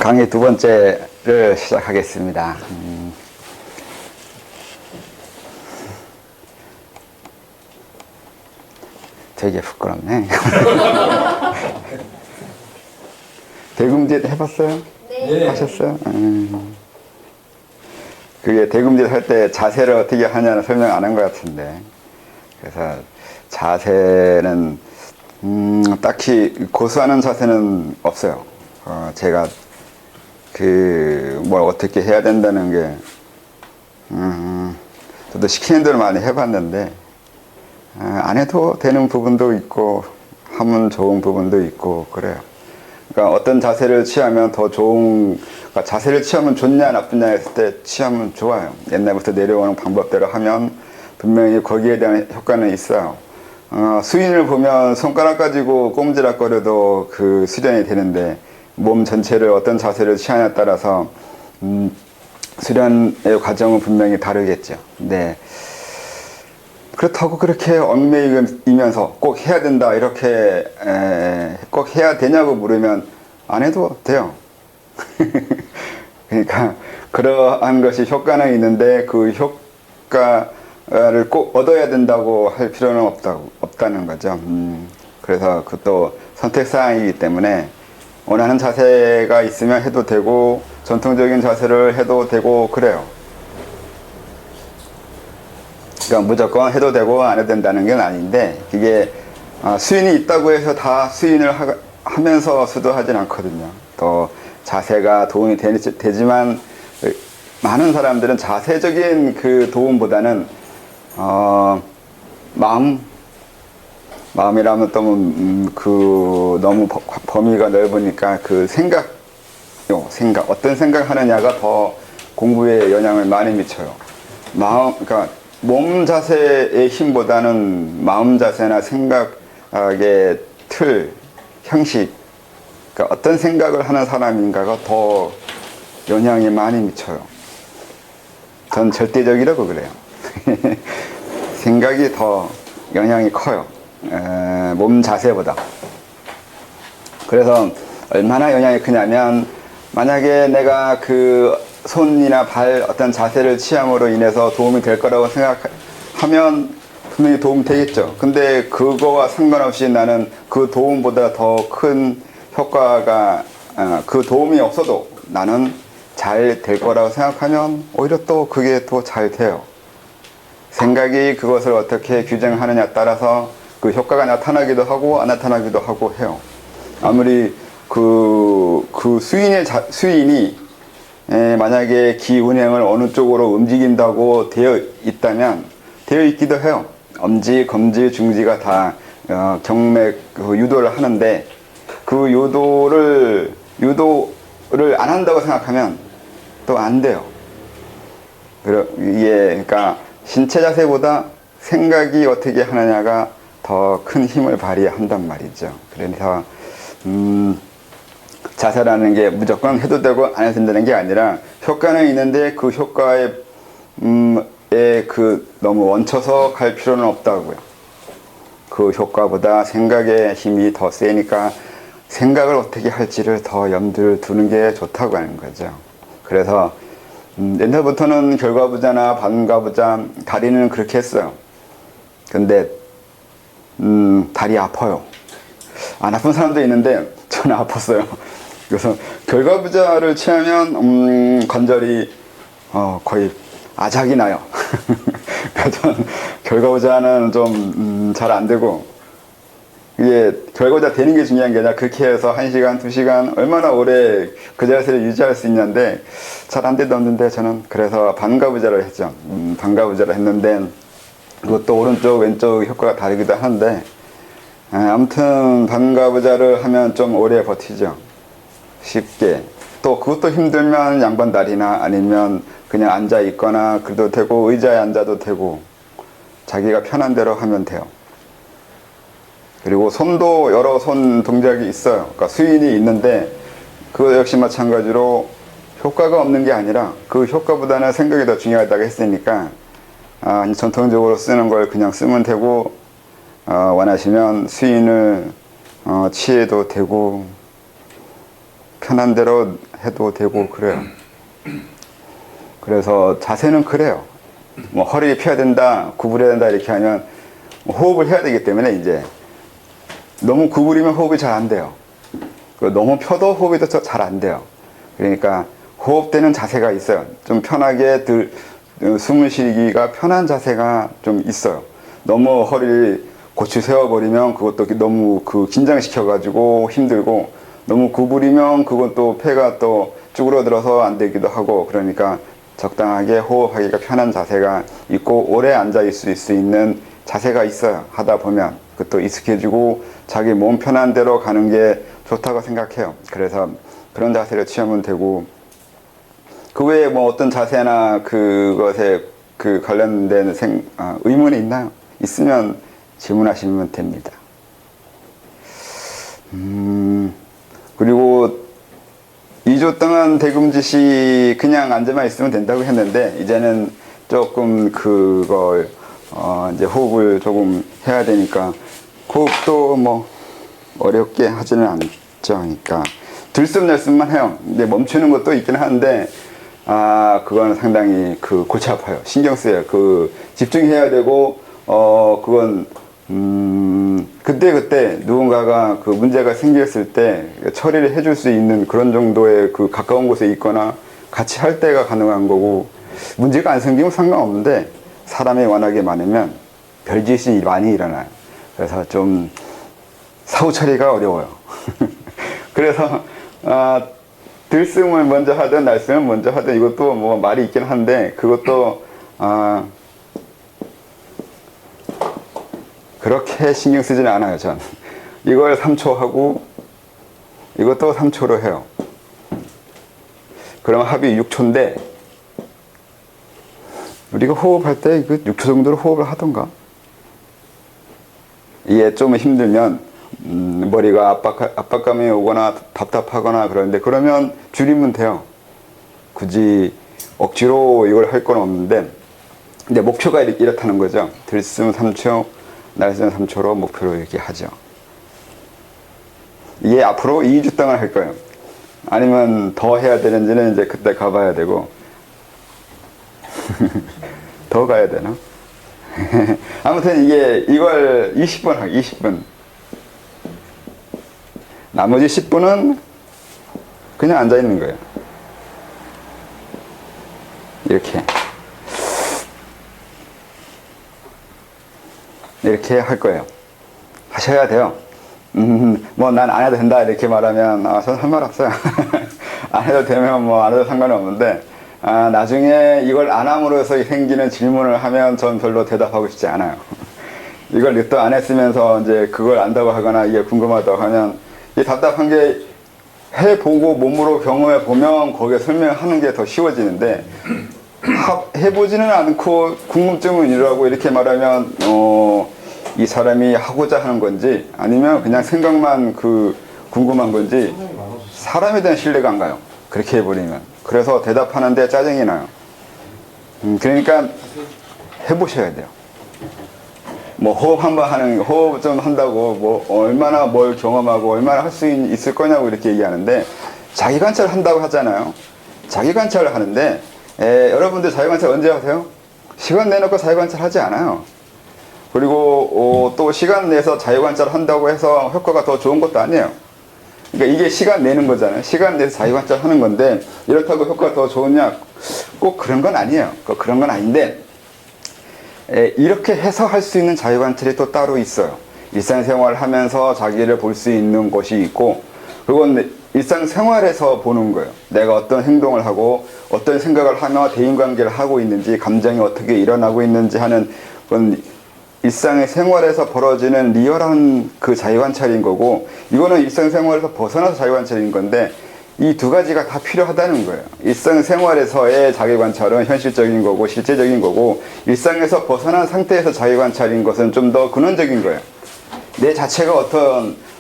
강의 두 번째를 시작하겠습니다. 되게 부끄럽네. 대금짓 해봤어요? 네. 하셨어요? 그게 대금짓 할 때 자세를 어떻게 하냐는 설명 안 한 것 같은데. 그래서 자세는 딱히 고수하는 자세는 없어요. 제가 뭘 어떻게 해야 된다는 게 저도 시키는 대로 많이 해봤는데 안 해도 되는 부분도 있고 하면 좋은 부분도 있고 그래요. 그러니까 어떤 자세를 취하면 더 좋은, 그러니까 자세를 취하면 좋냐 나쁘냐 했을 때 취하면 좋아요. 옛날부터 내려오는 방법대로 하면 분명히 거기에 대한 효과는 있어요. 수인을 보면 손가락 가지고 꼼지락거려도 그 수련이 되는데 몸 전체를 어떤 자세를 취하냐에 따라서 수련의 과정은 분명히 다르겠죠. 네. 그렇다고 그렇게 얽매이면서 꼭 해야 된다 이렇게 꼭 해야 되냐고 물으면 안 해도 돼요. 그러니까 그러한 것이 효과는 있는데 그 효과를 꼭 얻어야 된다고 할 필요는 없다는 거죠. 그래서 그것도 선택사항이기 때문에 원하는 자세가 있으면 해도 되고 전통적인 자세를 해도 되고 그래요. 그러니까 무조건 해도 되고 안 해도 된다는 건 아닌데 그게 수인이 있다고 해서 다 수인을 하면서 수도하진 않거든요. 또 자세가 도움이 되지만 많은 사람들은 자세적인 그 도움보다는 마음이라면 또 너무 범위가 넓으니까 그 생각 어떤 생각하느냐가 더 공부에 영향을 많이 미쳐요. 그러니까 몸 자세의 힘보다는 마음 자세나 생각의 틀, 형식, 그러니까 어떤 생각을 하는 사람인가가 더 영향이 많이 미쳐요. 전 절대적이라고 그래요. 생각이 더 영향이 커요. 몸 자세보다. 그래서 얼마나 영향이 크냐면 만약에 내가 그 손이나 발 어떤 자세를 취함으로 인해서 도움이 될 거라고 생각하면 분명히 도움이 되겠죠. 근데 그거와 상관없이 나는 그 도움보다 더 큰 효과가 그 도움이 없어도 나는 잘 될 거라고 생각하면 오히려 또 그게 또 잘 돼요. 생각이 그것을 어떻게 규정하느냐에 따라서 그 효과가 나타나기도 하고 안 나타나기도 하고 해요. 아무리 그 수인이 만약에 기 운행을 어느 쪽으로 움직인다고 되어 있기도 해요. 엄지, 검지, 중지가 다 경맥 유도를 하는데 그 유도를 안 한다고 생각하면 또 안 돼요. 그러니까 신체 자세보다 생각이 어떻게 하느냐가 더 큰 힘을 발휘한단 말이죠. 그래서 자세라는 게 무조건 해도 되고 안 해도 된다는 게 아니라 효과는 있는데 그 효과에 너무 얹혀서 갈 필요는 없다고요. 그 효과보다 생각의 힘이 더 세니까 생각을 어떻게 할지를 더 염두를 두는 게 좋다고 하는 거죠. 그래서 옛날부터는 결과부자나 반과부자 다리는 그렇게 했어요. 근데 다리 아파요. 안 아픈 사람도 있는데 저는 아팠어요. 그래서 결과부자를 취하면 관절이 거의 아작이 나요. 그래서 결과부자는 좀 잘 안 되고 이게 결과부자 되는 게 중요한 게 아니라 그렇게 해서 1시간, 2시간 얼마나 오래 그 자세를 유지할 수 있냐인데 잘 안 되던데 저는 그래서 반과부자를 했죠. 반과부자를 했는데 그것도 오른쪽 왼쪽 효과가 다르기도 한데 아무튼 반과부자를 하면 좀 오래 버티죠. 쉽게. 또 그것도 힘들면 양반 다리나 아니면 그냥 앉아 있거나 그래도 되고 의자에 앉아도 되고 자기가 편한 대로 하면 돼요. 그리고 손도 여러 손 동작이 있어요. 그러니까 수인이 있는데 그거 역시 마찬가지로 효과가 없는 게 아니라 그 효과보다는 생각이 더 중요하다고 했으니까 전통적으로 쓰는 걸 그냥 쓰면 되고 원하시면 수인을 취해도 되고 편한 대로 해도 되고 그래요. 그래서 자세는 그래요. 뭐 허리 펴야 된다, 구부려야 된다 이렇게 하면 호흡을 해야 되기 때문에 이제 너무 구부리면 호흡이 잘 안 돼요. 너무 펴도 호흡이 잘 안 돼요. 그러니까 호흡되는 자세가 있어요. 좀 편하게 숨을 쉬기가 편한 자세가 좀 있어요. 너무 허리를 고추 세워버리면 그것도 너무 긴장시켜 가지고 힘들고, 너무 구부리면 그건 또 폐가 또 쭈그러들어서 안 되기도 하고, 그러니까 적당하게 호흡하기가 편한 자세가 있고 오래 앉아 있을 수 있는 자세가 있어요. 하다 보면 그것도 익숙해지고 자기 몸 편한 대로 가는 게 좋다고 생각해요. 그래서 그런 자세를 취하면 되고, 그 외에 뭐 어떤 자세나 그것에 관련된 의문이 있나요? 있으면 질문하시면 됩니다. 그리고 2주 동안 대금짓이 그냥 앉아만 있으면 된다고 했는데, 이제는 조금 그걸 이제 호흡을 조금 해야 되니까, 호흡도 뭐 어렵게 하지는 않죠. 그러니까 들숨날숨만 해요. 근데 멈추는 것도 있긴 한데, 그건 상당히 골치 아파요. 신경 쓰여요. 집중해야 되고, 그건 그때 누군가가 문제가 생겼을 때 처리를 해줄 수 있는 그런 정도의 가까운 곳에 있거나 같이 할 때가 가능한 거고, 문제가 안 생기면 상관없는데 사람이 워낙에 많으면 별짓이 많이 일어나요. 그래서 좀 사후 처리가 어려워요. 그래서 들숨을 먼저 하든 날숨을 먼저 하든 이것도 뭐 말이 있긴 한데, 그것도 그렇게 신경 쓰지는 않아요. 전 이걸 3초 하고 이것도 3초로 해요. 그럼 합이 6초인데 우리가 호흡할 때 6초 정도로 호흡을 하던가. 이게 좀 힘들면 머리가 압박감이 오거나 답답하거나 그러는데, 그러면 줄이면 돼요. 굳이 억지로 이걸 할 건 없는데, 근데 목표가 이렇다는 거죠. 들숨 3초, 날숨 3초로 목표로 이렇게 하죠. 이게 앞으로 2주 동안 할 거예요. 아니면 더 해야 되는지는 이제 그때 가봐야 되고. 더 가야 되나? 아무튼 이걸 20분 하기, 20분. 나머지 10분은 그냥 앉아 있는 거예요. 이렇게 할 거예요. 하셔야 돼요. 뭐 난 안 해도 된다 이렇게 말하면 저는 할 말 없어요. 안 해도 되면 뭐 안 해도 상관은 없는데, 나중에 이걸 안 함으로써 생기는 질문을 하면 전 별로 대답하고 싶지 않아요. 이걸 또 안 했으면서 이제 그걸 안다고 하거나 이게 궁금하다고 하면, 이 답답한 게 해보고 몸으로 경험해 보면 거기에 설명하는 게 더 쉬워지는데, 해보지는 않고 궁금증은 이러고 이렇게 말하면 이 사람이 하고자 하는 건지 아니면 그냥 생각만 궁금한 건지 사람에 대한 신뢰가 안 가요. 그렇게 해버리면. 그래서 대답하는데 짜증이 나요. 그러니까 해보셔야 돼요. 뭐 호흡 좀 한다고 뭐 얼마나 뭘 경험하고 얼마나 할 수 있을 거냐고 이렇게 얘기하는데, 자기 관찰 한다고 하잖아요. 자기 관찰을 하는데, 여러분들 자기 관찰 언제 하세요? 시간 내놓고 자기 관찰 하지 않아요. 그리고 또 시간 내서 자기 관찰 한다고 해서 효과가 더 좋은 것도 아니에요. 그러니까 이게 시간 내는 거잖아요. 시간 내서 자기 관찰 하는 건데, 이렇다고 효과가 더 좋으냐? 꼭 그런 건 아니에요. 꼭 그런 건 아닌데, 이렇게 해서 할 수 있는 자기 관찰이 또 따로 있어요. 일상생활 하면서 자기를 볼 수 있는 것이 있고, 그건 일상생활에서 보는 거예요. 내가 어떤 행동을 하고 어떤 생각을 하며 대인관계를 하고 있는지, 감정이 어떻게 일어나고 있는지 하는 건 일상의 생활에서 벌어지는 리얼한 자기관찰인 거고, 이거는 일상생활에서 벗어나서 자기관찰인 건데, 이 두 가지가 다 필요하다는 거예요. 일상생활에서의 자기관찰은 현실적인 거고 실제적인 거고, 일상에서 벗어난 상태에서 자기관찰인 것은 좀 더 근원적인 거예요. 내 자체가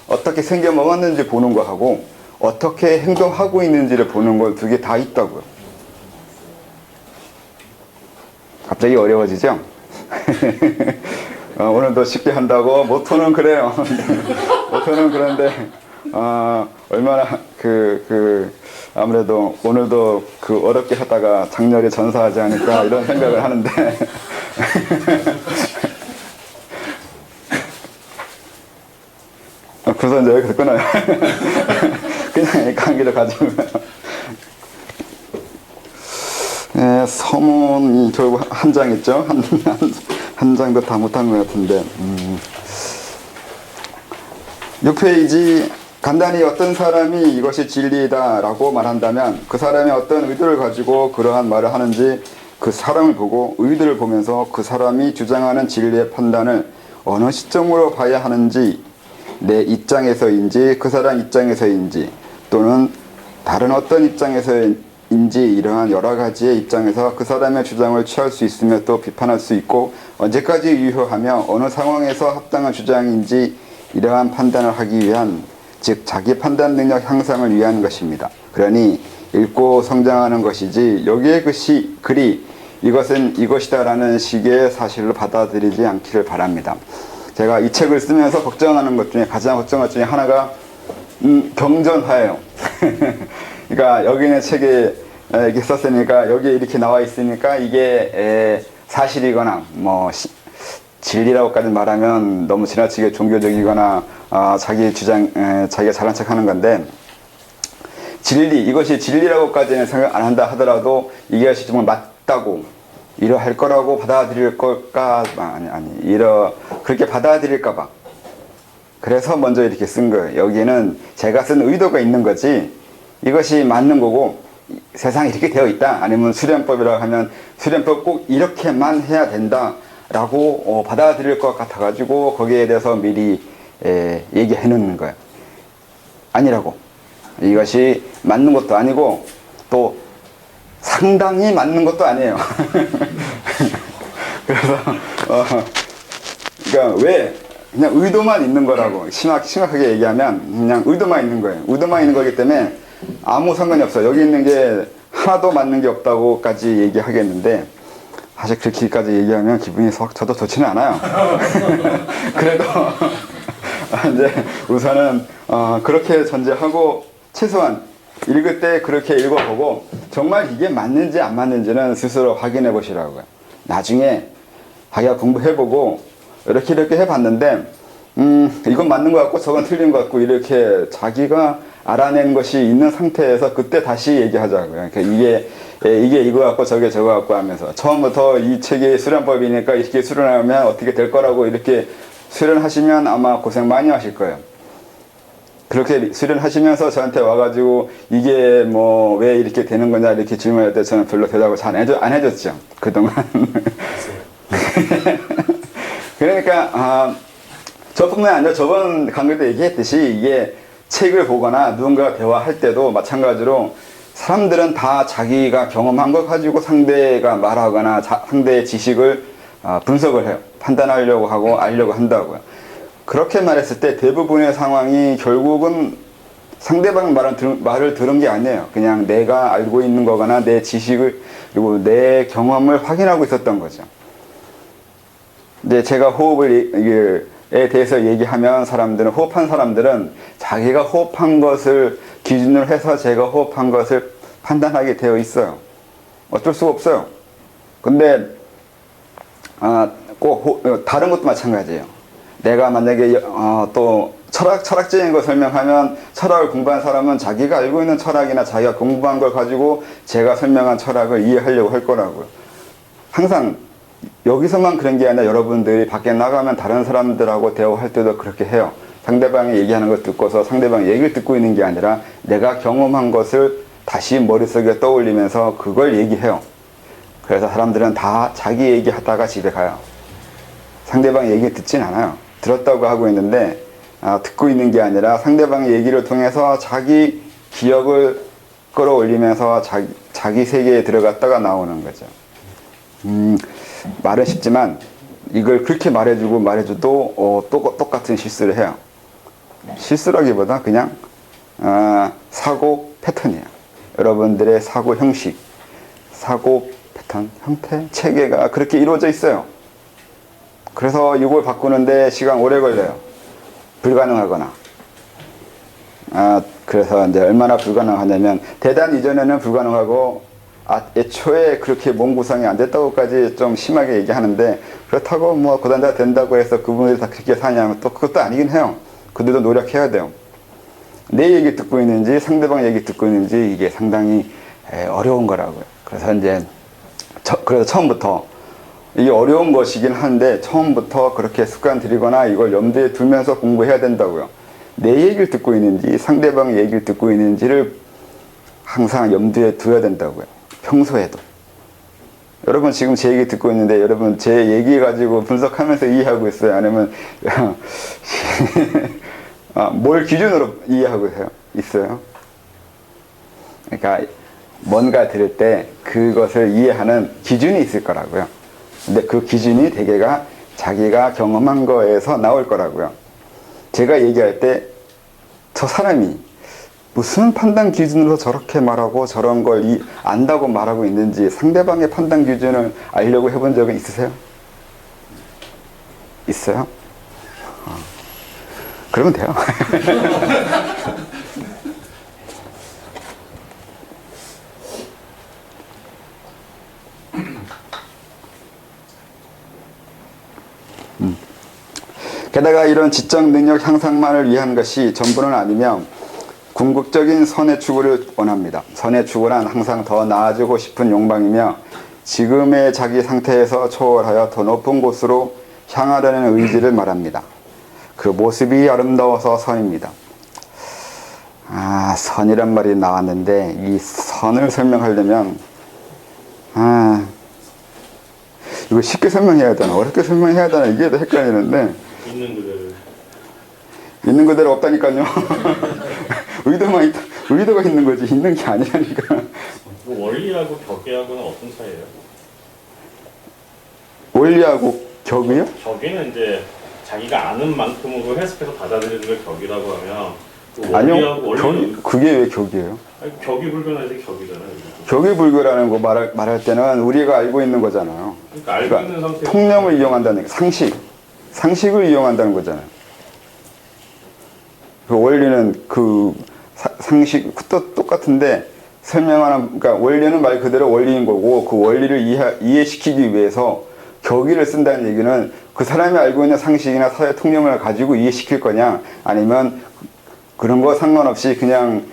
어떻게 생겨 먹었는지 보는 거하고 어떻게 행동하고 있는지를 보는 거 두 개 다 있다고요. 갑자기 어려워지죠? 오늘도 쉽게 한다고 모토는 그래요. 모토는 그런데 얼마나 아무래도 오늘도 어렵게 하다가 장렬히 전사하지 않을까 이런 생각을 하는데 그래서 이제 여기서 끊어요. 그냥 강의를 가지고. 네, 서문이 결국 한 장 있죠. 한 장도 다 못한 것 같은데. 6페이지. 간단히 어떤 사람이 이것이 진리다 라고 말한다면 그 사람이 어떤 의도를 가지고 그러한 말을 하는지 그 사람을 보고 의도를 보면서 그 사람이 주장하는 진리의 판단을 어느 시점으로 봐야 하는지, 내 입장에서인지 그 사람 입장에서인지 또는 다른 어떤 입장에서인지 이러한 여러 가지의 입장에서 그 사람의 주장을 취할 수 있으며 또 비판할 수 있고 언제까지 유효하며 어느 상황에서 합당한 주장인지 이러한 판단을 하기 위한, 즉 자기 판단 능력 향상을 위한 것입니다. 그러니 읽고 성장하는 것이지 여기에 글이 이것은 이것이다 라는 식의 사실을 받아들이지 않기를 바랍니다. 제가 이 책을 쓰면서 걱정하는 것 중에 가장 걱정할 중에 하나가 경전화예요. 그러니까 여기 있는 책에 이렇게 썼으니까 여기에 이렇게 나와 있으니까 이게 사실이거나 뭐 진리라고까지 말하면 너무 지나치게 종교적이거나 자기 주장, 자기가 잘난 척하는 건데, 이것이 진리라고까지는 생각 안 한다 하더라도 이것이 정말 맞다고 이러할 거라고 받아들일 걸까, 그렇게 받아들일까 봐. 그래서 먼저 이렇게 쓴 거예요. 여기는 제가 쓴 의도가 있는 거지 이것이 맞는 거고 세상이 이렇게 되어 있다, 아니면 수련법이라고 하면 수련법 꼭 이렇게만 해야 된다 라고 받아들일 것 같아 가지고 거기에 대해서 미리 얘기해 놓는 거예요. 아니라고. 이것이 맞는 것도 아니고 또 상당히 맞는 것도 아니에요. 그래서 그러니까 왜 그냥 의도만 있는 거라고 심각하게 얘기하면 그냥 의도만 있는 거예요. 의도만 있는 거기 때문에 아무 상관이 없어요. 여기 있는 게 하나도 맞는 게 없다고까지 얘기하겠는데 사실 그렇게까지 얘기하면 기분이 저도 좋지는 않아요. 그래도 이제 우선은 그렇게 전제하고 최소한 읽을 때 그렇게 읽어보고 정말 이게 맞는지 안 맞는지는 스스로 확인해 보시라고요. 나중에 자기가 공부해보고 이렇게 해봤는데 이건 맞는 것 같고 저건 틀린 것 같고 이렇게 자기가 알아낸 것이 있는 상태에서 그때 다시 얘기하자고요. 그러니까 이게 이거 같고 저게 저거 같고 하면서 처음부터 이 책이 수련법이니까 이렇게 수련하면 어떻게 될 거라고 이렇게 수련하시면 아마 고생 많이 하실 거예요. 그렇게 수련하시면서 저한테 와가지고 이게 뭐 왜 이렇게 되는 거냐 이렇게 질문할 때 저는 별로 대답을 잘 안 해줬죠. 그동안. 그러니까 저뿐만 아니라 저번 강의도 얘기했듯이 이게 책을 보거나 누군가 대화할 때도 마찬가지로 사람들은 다 자기가 경험한 걸 가지고 상대가 말하거나 상대의 지식을 분석을 해요. 판단하려고 하고 알려고 한다고요. 그렇게 말했을 때 대부분의 상황이 결국은 상대방 말을 들은 게 아니에요. 그냥 내가 알고 있는 거거나 내 지식을 그리고 내 경험을 확인하고 있었던 거죠. 근데 제가 호흡에 대해서 얘기하면 호흡한 사람들은 자기가 호흡한 것을 기준으로 해서 제가 호흡한 것을 판단하게 되어 있어요. 어쩔 수가 없어요. 근데 꼭 다른 것도 마찬가지예요. 내가 만약에 또 철학적인 걸 설명하면 철학을 공부한 사람은 자기가 알고 있는 철학이나 자기가 공부한 걸 가지고 제가 설명한 철학을 이해하려고 할 거라고요. 항상 여기서만 그런 게 아니라 여러분들이 밖에 나가면 다른 사람들하고 대화할 때도 그렇게 해요. 상대방이 얘기하는 걸 듣고서 상대방 얘기를 듣고 있는 게 아니라 내가 경험한 것을 다시 머릿속에 떠올리면서 그걸 얘기해요. 그래서 사람들은 다 자기 얘기하다가 집에 가요. 상대방 얘기 듣진 않아요. 들었다고 하고 있는데 듣고 있는 게 아니라 상대방 얘기를 통해서 자기 기억을 끌어올리면서 자기 세계에 들어갔다가 나오는 거죠. 말은 쉽지만 이걸 그렇게 말해줘도 똑같은 실수를 해요. 실수라기보다 그냥 사고 패턴이에요. 여러분들의 사고 형식, 사고 패턴, 형태, 체계가 그렇게 이루어져 있어요. 그래서 이걸 바꾸는데 시간 오래 걸려요. 불가능하거나. 그래서 이제 얼마나 불가능하냐면 대단 이전에는 불가능하고 애초에 그렇게 몸 구성이 안 됐다고까지 좀 심하게 얘기하는데 그렇다고 뭐 고단자 된다고 해서 그분들이 다 그렇게 사냐면 또 그것도 아니긴 해요. 그들도 노력해야 돼요. 내 얘기 듣고 있는지 상대방 얘기 듣고 있는지 이게 상당히 어려운 거라고요. 그래서 이제 그래서 처음부터 이게 어려운 것이긴 한데 처음부터 그렇게 습관 들이거나 이걸 염두에 두면서 공부해야 된다고요. 내 얘기를 듣고 있는지 상대방 얘기를 듣고 있는지를 항상 염두에 두어야 된다고요. 평소에도. 여러분 지금 제 얘기 듣고 있는데 여러분 제 얘기 가지고 분석하면서 이해하고 있어요? 아니면 뭘 기준으로 이해하고 있어요? 그러니까 뭔가 들을 때 그것을 이해하는 기준이 있을 거라고요. 근데 그 기준이 대개가 자기가 경험한 거에서 나올 거라고요. 제가 얘기할 때 저 사람이 무슨 판단 기준으로 저렇게 말하고 저런 걸 안다고 말하고 있는지 상대방의 판단 기준을 알려고 해본 적은 있으세요? 있어요? 그러면 돼요. 게다가 이런 지적 능력 향상만을 위한 것이 전부는 아니며 궁극적인 선의 추구를 원합니다. 선의 추구란 항상 더 나아지고 싶은 욕망이며 지금의 자기 상태에서 초월하여 더 높은 곳으로 향하려는 의지를 말합니다. 그 모습이 아름다워서 선입니다. 선이란 말이 나왔는데 이 선을 설명하려면 이거 쉽게 설명해야 되나 어렵게 설명해야 되나 이게 더 헷갈리는데 있는 그대로 없다니까요. 의도가 있는 거지 있는 게 아니라니까. 원리하고 격의하고는 어떤 차이예요? 원리하고 격의요? 격의는 이제 자기가 아는 만큼으로 해석해서 받아들이는 걸 격이라고 하면 그 아니요. 원리는 그게 왜 격이에요? 격이 불변해서 격이잖아요. 격이 불교라는 거 말할 때는 우리가 알고 있는 거잖아요. 그러니까 알고 있는 상태 통념을 이용한다는 게 상식을 이용한다는 거잖아요. 그 원리는 그 상식 또 똑같은데 설명하는 그러니까 원리는 말 그대로 원리인 거고 그 원리를 이해시키기 위해서 격의를 쓴다는 얘기는 그 사람이 알고 있는 상식이나 사회 통념을 가지고 이해시킬 거냐 아니면 그런 거 상관없이 그냥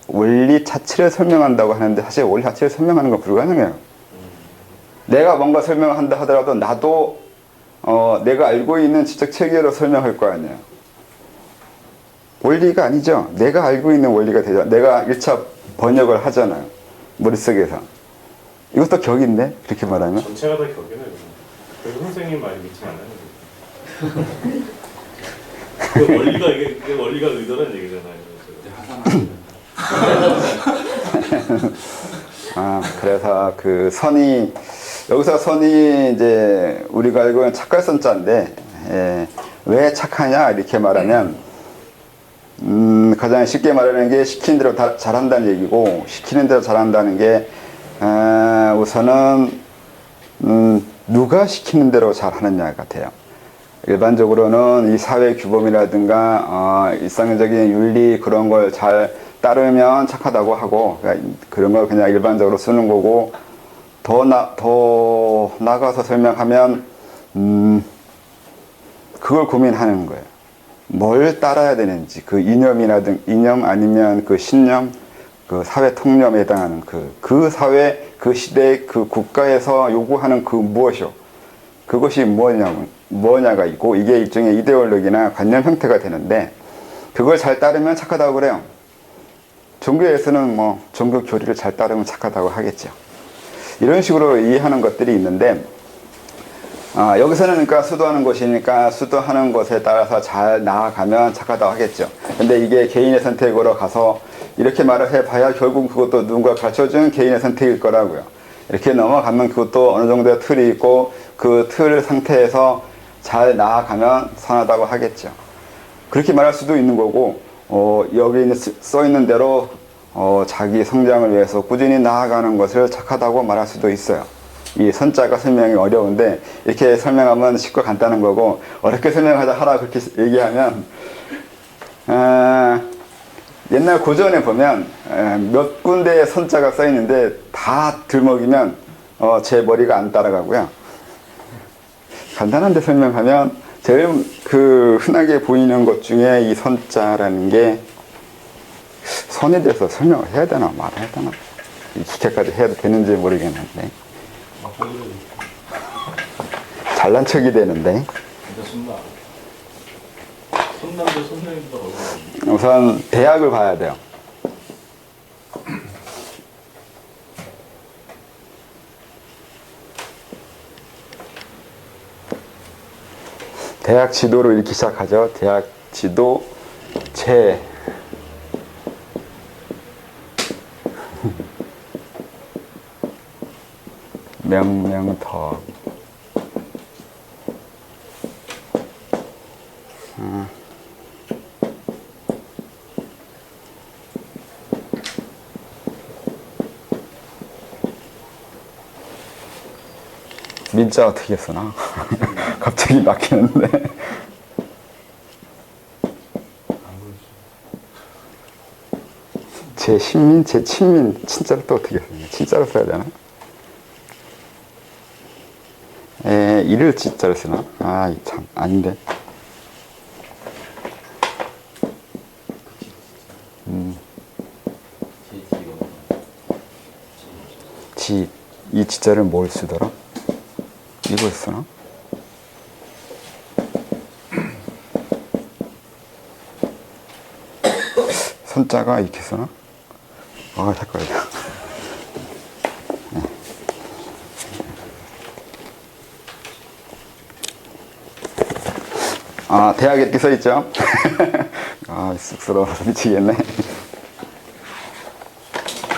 원리 자체를 설명한다고 하는데 사실 원리 자체를 설명하는 건 불가능해요. 내가 뭔가 설명한다 하더라도 나도 내가 알고 있는 지적 체계로 설명할 거 아니에요. 원리가 아니죠. 내가 알고 있는 원리가 되죠. 내가 1차 번역을 하잖아요. 머릿속에서. 이것도 격인데? 그렇게 말하면? 전체가 다 격이네요. 그래서 선생님 말 믿지 않아요. 그 원리가 의도라는 얘기잖아요. 그래서 그 선이 여기서 선이 이제 우리가 알고 있는 착할 선자인데 왜 착하냐 이렇게 말하면 가장 쉽게 말하는 게 시키는 대로 다 잘한다는 얘기고 시키는 대로 잘한다는 게 우선은 누가 시키는 대로 잘하느냐 같아요. 일반적으로는 이 사회 규범이라든가 일상적인 윤리 그런 걸 잘 따르면 착하다고 하고 그런 걸 그냥 일반적으로 쓰는 거고 더 나가서 설명하면 그걸 고민하는 거예요. 뭘 따라야 되는지 그 이념 아니면 그 신념 그 사회 통념에 해당하는 그 사회 그 시대 그 국가에서 요구하는 그 무엇이요 그것이 뭐냐가 있고 이게 일종의 이데올로기나 관념 형태가 되는데 그걸 잘 따르면 착하다고 그래요. 종교에서는 뭐 종교 교리를 잘 따르면 착하다고 하겠죠. 이런 식으로 이해하는 것들이 있는데 여기서는 그러니까 수도하는 곳이니까 수도하는 곳에 따라서 잘 나아가면 착하다고 하겠죠. 근데 이게 개인의 선택으로 가서 이렇게 말을 해봐야 결국 그것도 누군가 가르쳐준 개인의 선택일 거라고요. 이렇게 넘어가면 그것도 어느 정도의 틀이 있고 그 틀 상태에서 잘 나아가면 선하다고 하겠죠. 그렇게 말할 수도 있는 거고 여기 써 있는 대로 자기 성장을 위해서 꾸준히 나아가는 것을 착하다고 말할 수도 있어요. 이 선자가 설명이 어려운데 이렇게 설명하면 쉽고 간단한 거고 어렵게 설명하자 하라 그렇게 얘기하면 옛날 고전에 보면 몇 군데의 선자가 써 있는데 다 들먹이면 제 머리가 안 따라가고요. 간단한데 설명하면 제일 흔하게 보이는 것 중에 이 선자라는 게 선에 대해서 설명을 해야 되나 말해야 되나 이렇게까지 해도 되는지 모르겠는데 잘난 척이 되는데 손남도 손님도 우선 대학을 봐야 돼요. 대학 지도로 읽기 시작하죠. 대학 지도 제 명명덕 민자 어떻게 쓰나? 갑자기 막히는데. 제 신민, 제 친민, 친자로 또 어떻게 쓰냐? 친자로 써야 되나? 이를 지자로 쓰나? 아, 참, 아닌데. 이 지자를 뭘 쓰더라? 이걸 쓰나? 선자가 이렇게 쓰나? 아, 헷갈려. 네. 아, 대학에 이렇게 써있죠? 아, 쑥스러워서 미치겠네.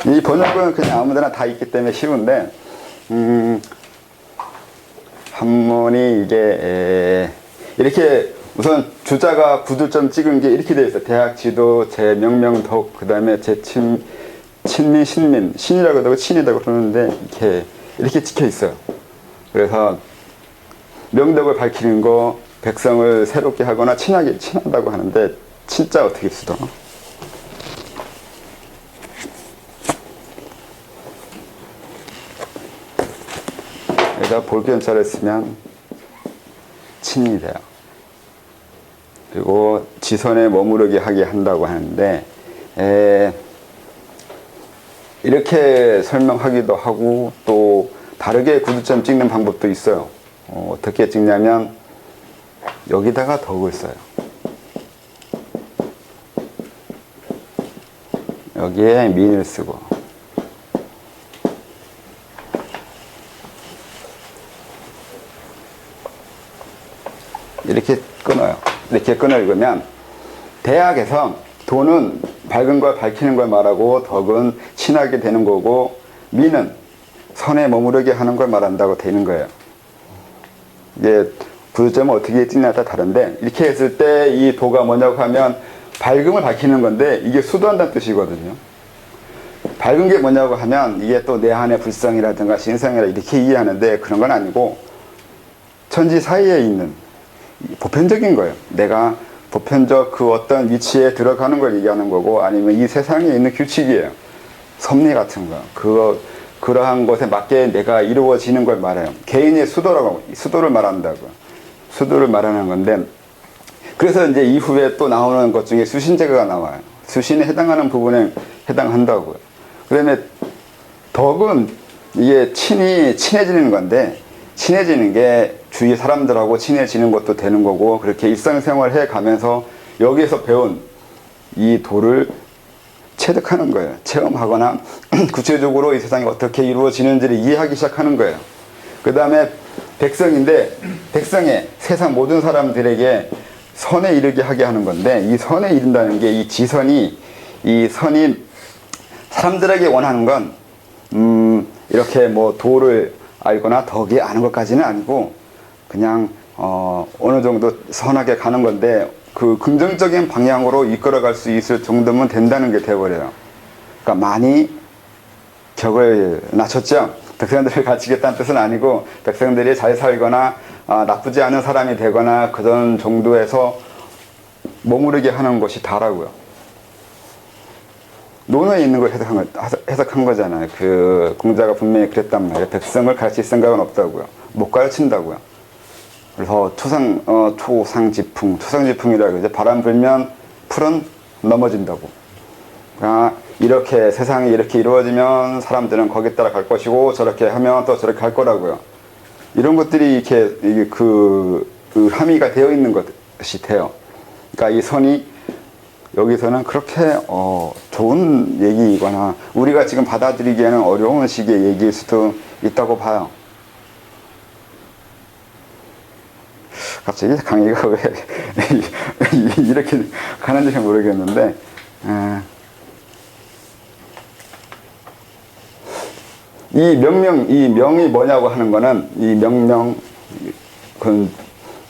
이 번역은 그냥 아무데나 다 있기 때문에 쉬운데, 한문이 이게, 이렇게 우선 주자가 구두점 찍은 게 이렇게 되어 있어요. 대학 지도, 제 명명덕, 그 다음에 제 친민, 신민, 신이라고 하고 친이라고 그러는데, 이렇게 찍혀 있어요. 그래서 명덕을 밝히는 거, 백성을 새롭게 하거나 친한다고 하는데, 친자 어떻게 쓰더라? 여기다 볼견자를 쓰면 친이 돼요. 그리고 지선에 머무르게 하게 한다고 하는데 이렇게 설명하기도 하고 또 다르게 구두점 찍는 방법도 있어요. 어떻게 찍냐면 여기다가 덕을 써요. 여기에 민을 쓰고 이렇게 끊어요. 이렇게 끊어 읽으면 대학에서 도는 밝은 걸 밝히는 걸 말하고 덕은 친하게 되는 거고 미는 선에 머무르게 하는 걸 말한다고 되는 거예요. 이게 구두점은 어떻게 찍냐에 따라 다른데 이렇게 했을 때 이 도가 뭐냐고 하면 밝음을 밝히는 건데 이게 수도한다는 뜻이거든요. 밝은 게 뭐냐고 하면 이게 또 내 안의 불성이라든가 신성이라 이렇게 이해하는데 그런 건 아니고 천지 사이에 있는 보편적인 거예요. 내가 보편적 그 어떤 위치에 들어가는 걸 얘기하는 거고 아니면 이 세상에 있는 규칙이에요. 섭리 같은 거. 그러한 것에 맞게 내가 이루어지는 걸 말해요. 개인의 수도를 말한다고요. 수도를 말하는 건데 그래서 이제 이후에 또 나오는 것 중에 수신제가 나와요. 수신에 해당하는 부분에 해당한다고요. 그다음에 덕은 이게 친해지는 건데 친해지는 게 주위 사람들하고 친해지는 것도 되는 거고 그렇게 일상생활 해 가면서 여기에서 배운 이 도를 체득하는 거예요. 체험하거나 구체적으로 이 세상이 어떻게 이루어지는지를 이해하기 시작하는 거예요. 그 다음에 백성인데 백성의 세상 모든 사람들에게 선에 이르게 하게 하는 건데 이 선에 이른다는 게 이 지선이 이 선이 사람들에게 원하는 건 이렇게 뭐 도를 알거나 덕이 아는 것까지는 아니고 그냥 어느 정도 선하게 가는 건데 그 긍정적인 방향으로 이끌어갈 수 있을 정도면 된다는 게 돼버려요. 그러니까 많이 격을 낮췄죠. 백성들을 가르치겠다는 뜻은 아니고 백성들이 잘 살거나 나쁘지 않은 사람이 되거나 그런 정도에서 머무르게 하는 것이 다라고요. 논어에 있는 걸 해석한 거잖아요. 그 공자가 분명히 그랬단 말이에요. 백성을 가르칠 생각은 없다고요. 못 가르친다고요. 그래서 초상지풍, 초상지풍이라고 이제 바람 불면 풀은 넘어진다고. 그러니까 이렇게 세상이 이렇게 이루어지면 사람들은 거기에 따라 갈 것이고 저렇게 하면 또 저렇게 갈 거라고요. 이런 것들이 이렇게 그 함의가 되어 있는 것이 돼요. 그러니까 이 선이 여기서는 그렇게 좋은 얘기이거나 우리가 지금 받아들이기에는 어려운 식의 얘기일 수도 있다고 봐요. 갑자기 강의가 왜 이렇게 가는지 모르겠는데 이 명이 뭐냐고 하는 거는 이 명령 그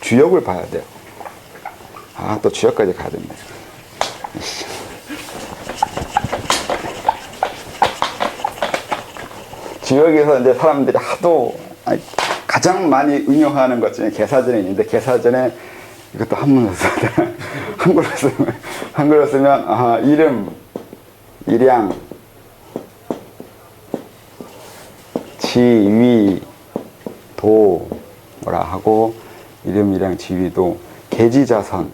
주역을 봐야 돼요. 또 주역까지 가야 됩니다. 주역에서 이제 사람들이 하도 가장 많이 응용하는 것 중에 개사전이 있는데 개사전에 이것도 한문으로 써야 되나? 한글로 쓰면 이름, 일양, 지위, 도 뭐라 하고 이름, 일양, 지위도 계지자선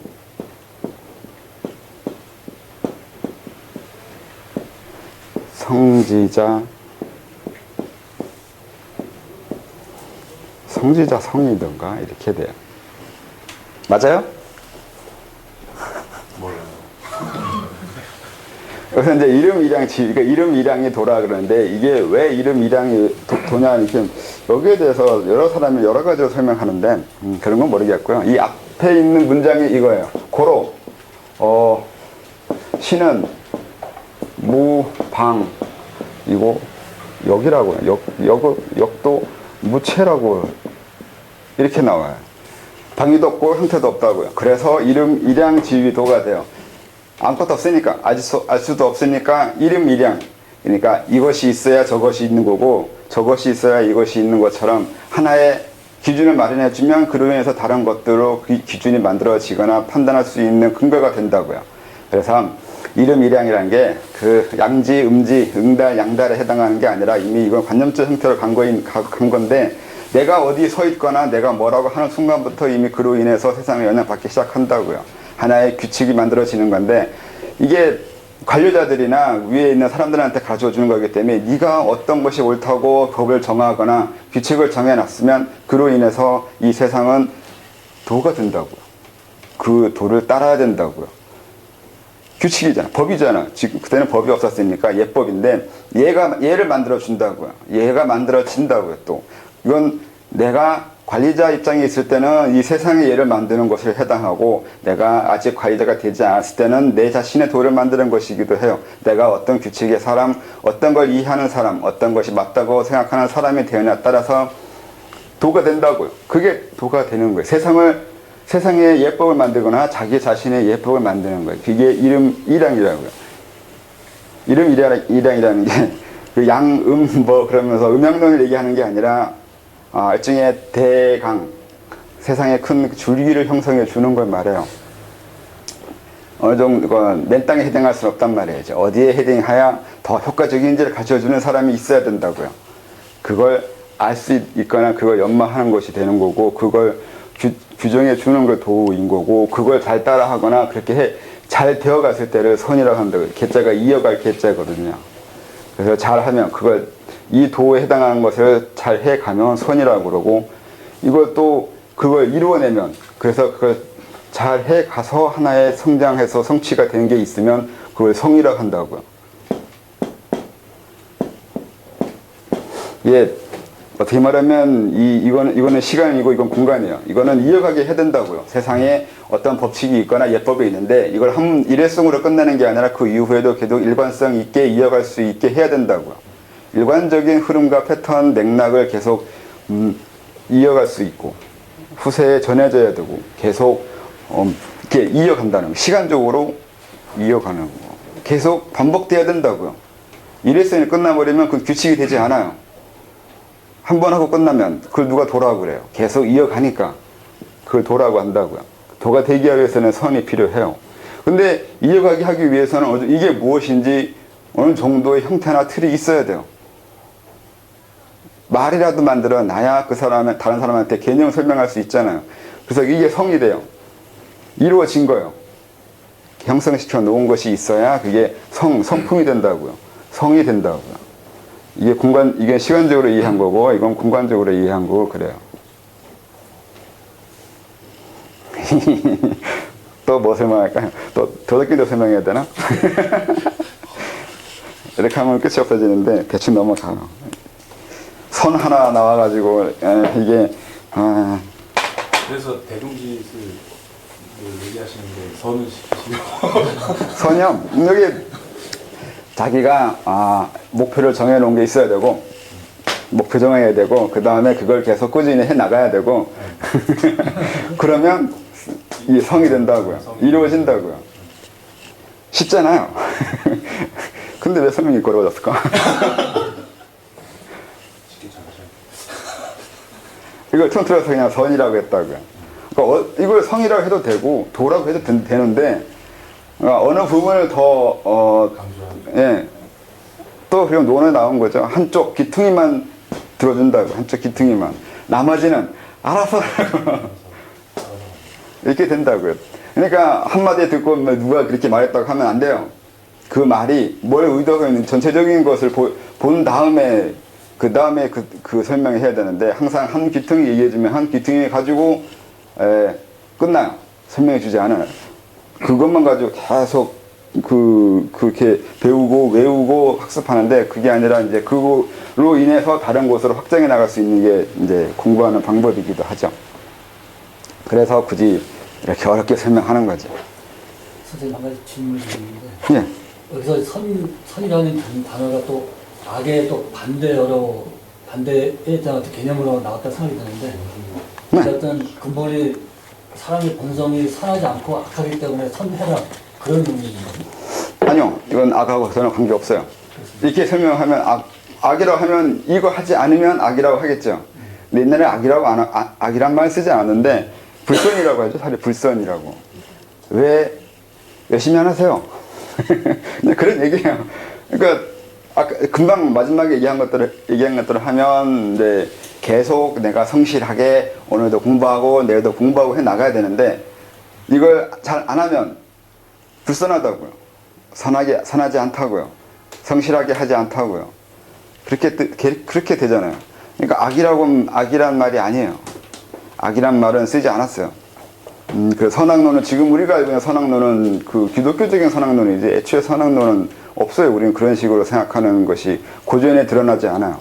성지자 성이던가 이렇게 돼요. 맞아요? 몰라요. 그래서 이제 이름 일양 그러니까 이름 일양이 도라 그러는데 이게 왜 이름 일양이 도냐 이렇게 여기에 대해서 여러 사람이 여러 가지로 설명하는데 그런 건 모르겠고요. 이 앞에 있는 문장이 이거예요. 고로 시는 무방이고 역이라고요. 역도 무체라고 이렇게 나와요. 방위도 없고 형태도 없다고요. 그래서 이름 일양 지위도가 돼요. 아무것도 없으니까 알 수도 없으니까 이름 일양. 그러니까 이것이 있어야 저것이 있는 거고 저것이 있어야 이것이 있는 것처럼 하나의 기준을 마련해 주면 그로 인해서 다른 것들로 그 기준이 만들어지거나 판단할 수 있는 근거가 된다고요. 그래서 이름 일양이라는 게 그 양지, 음지, 응달, 양달에 해당하는 게 아니라 이미 이건 관념적 형태로 간 건데 내가 어디 서 있거나 내가 뭐라고 하는 순간부터 이미 그로 인해서 세상에 영향받기 시작한다고요. 하나의 규칙이 만들어지는 건데 이게 관료자들이나 위에 있는 사람들한테 가르쳐 주는 거기 때문에 네가 어떤 것이 옳다고 법을 정하거나 규칙을 정해놨으면 그로 인해서 이 세상은 도가 된다고요. 그 도를 따라야 된다고요. 규칙이잖아. 법이잖아. 지금 그때는 법이 없었으니까 예법인데 얘를 만들어 준다고요. 얘가 만들어진다고요. 또 이건 내가 관리자 입장에 있을 때는 이 세상에 얘를 만드는 것을 해당하고 내가 아직 관리자가 되지 않았을 때는 내 자신의 도를 만드는 것이기도 해요. 내가 어떤 규칙의 사람, 어떤 걸 이해하는 사람, 어떤 것이 맞다고 생각하는 사람이 되느냐에 따라서 도가 된다고요. 그게 도가 되는 거예요. 세상에 예법을 만들거나 자기 자신의 예법을 만드는 거예요. 그게 이름 일양이라고요. 이름 일양이라는 게 그 그러면서 음양론을 얘기하는 게 아니라 일종의 대강, 세상의 큰 줄기를 형성해 주는 걸 말해요. 어느 정도 맨 땅에 해당할 수는 없단 말이에요. 어디에 해당해야 더 효과적인지를 가르쳐주는 사람이 있어야 된다고요. 그걸 알 수 있거나 그걸 연마하는 것이 되는 거고 그걸 규정해 주는 걸 도인 거고 그걸 잘 따라하거나 그렇게 잘 되어갔을 때를 선이라고 한다고요. 계자가 이어갈 계자거든요. 그래서 잘하면 그걸 이 도에 해당하는 것을 잘 해가면 선이라고 그러고 이걸 또 그걸 이루어내면 그래서 그걸 잘 해가서 하나의 성장해서 성취가 된 게 있으면 그걸 성이라고 한다고요. 예, 어떻게 말하면 이거는 시간이고 이건 공간이에요. 이거는 이어가게 해야 된다고요. 세상에 어떤 법칙이 있거나 예법이 있는데 이걸 일회성으로 끝내는 게 아니라 그 이후에도 계속 일관성 있게 이어갈 수 있게 해야 된다고요. 일관적인 흐름과 패턴, 맥락을 계속 이어갈 수 있고 후세에 전해져야 되고 계속 이렇게 이어간다는 거. 시간적으로 이어가는 거. 계속 반복돼야 된다고요. 일회성이 끝나버리면 그 규칙이 되지 않아요. 한 번 하고 끝나면 그걸 누가 도라고 그래요. 계속 이어가니까 그걸 도라고 한다고요. 도가 되기 위해서는 선이 필요해요. 근데 이어가게 하기 위해서는 이게 무엇인지 어느 정도의 형태나 틀이 있어야 돼요. 말이라도 만들어 놔야 그 사람은 다른 사람한테 개념 설명할 수 있잖아요. 그래서 이게 성이 돼요. 이루어진 거예요. 형성시켜 놓은 것이 있어야 그게 성품이 된다고요. 성이 된다고요. 이게 시간적으로 이해한 거고, 이건 공간적으로 이해한 거고, 그래요. 또 뭐 설명할까요? 또 도덕기도 설명해야 되나? 이렇게 하면 끝이 없어지는데, 대충 넘어가요. 선 하나 나와가지고, 이게, 그래서 대동짓을 얘기하시는데 선을 시키시려고. 선이요. 여기 자기가 목표를 정해놓은 게 있어야 되고, 목표 정해야 되고, 그 다음에 그걸 계속 꾸준히 해 나가야 되고, 그러면 이 성이 된다고요. 이루어진다고요. 쉽잖아요. 근데 왜 설명이 어려워졌을까? 이걸 통틀어서 그냥 선이라고 했다고요. 그러니까 이걸 성이라고 해도 되고 도라고 해도 되는데, 어느 부분을 더 예, 또 그냥 논에 나온 거죠. 한쪽 귀퉁이만 들어준다고. 한쪽 귀퉁이만. 나머지는 알아서 이렇게 된다고요. 그러니까 한마디 듣고 누가 그렇게 말했다고 하면 안 돼요. 그 말이 뭘 의도하고 있는 전체적인 것을 본 다음에 그 다음에 그 설명을 해야 되는데, 항상 한 귀퉁이 얘기해주면 한 귀퉁이 가지고 끝나요. 설명해 주지 않아요. 그것만 가지고 계속 그렇게 배우고 외우고 학습하는데, 그게 아니라 이제 그걸로 인해서 다른 곳으로 확장해 나갈 수 있는 게 이제 공부하는 방법이기도 하죠. 그래서 굳이 이렇게 어렵게 설명하는 거죠. 선생님, 한 가지 질문을 드리는데, 예. 여기서 선이라는 단어가 또 악의 또 반대에 대한 어떤 개념으로 나왔다 생각이 드는데, 네. 어떤 근본이 사람의 본성이 선하지 않고 악하기 때문에 선해라, 그런 의미인가요? 아니요, 이건 악하고 전혀 관계 없어요. 이렇게 설명하면 악이라고 하면 이거 하지 않으면 악이라고 하겠죠. 근데 옛날에 악이란 말 쓰지 않았는데 불선이라고 하죠. 사실 불선이라고. 왜 열심히 안 하세요? 그런 얘기예요. 그러니까 아까 금방 마지막에 얘기한 것들을 하면 이제 계속 내가 성실하게 오늘도 공부하고 내일도 공부하고 해 나가야 되는데, 이걸 잘 안 하면 불선하다고요. 선하지 않다고요. 성실하게 하지 않다고요. 그렇게 되잖아요. 그러니까 악이란 말이 아니에요. 악이란 말은 쓰지 않았어요. 그 선악론은, 지금 우리가 알고 있는 선악론은 그 기독교적인 선악론이지, 애초에 선악론은 없어요. 우리는 그런 식으로 생각하는 것이 고전에 드러나지 않아요.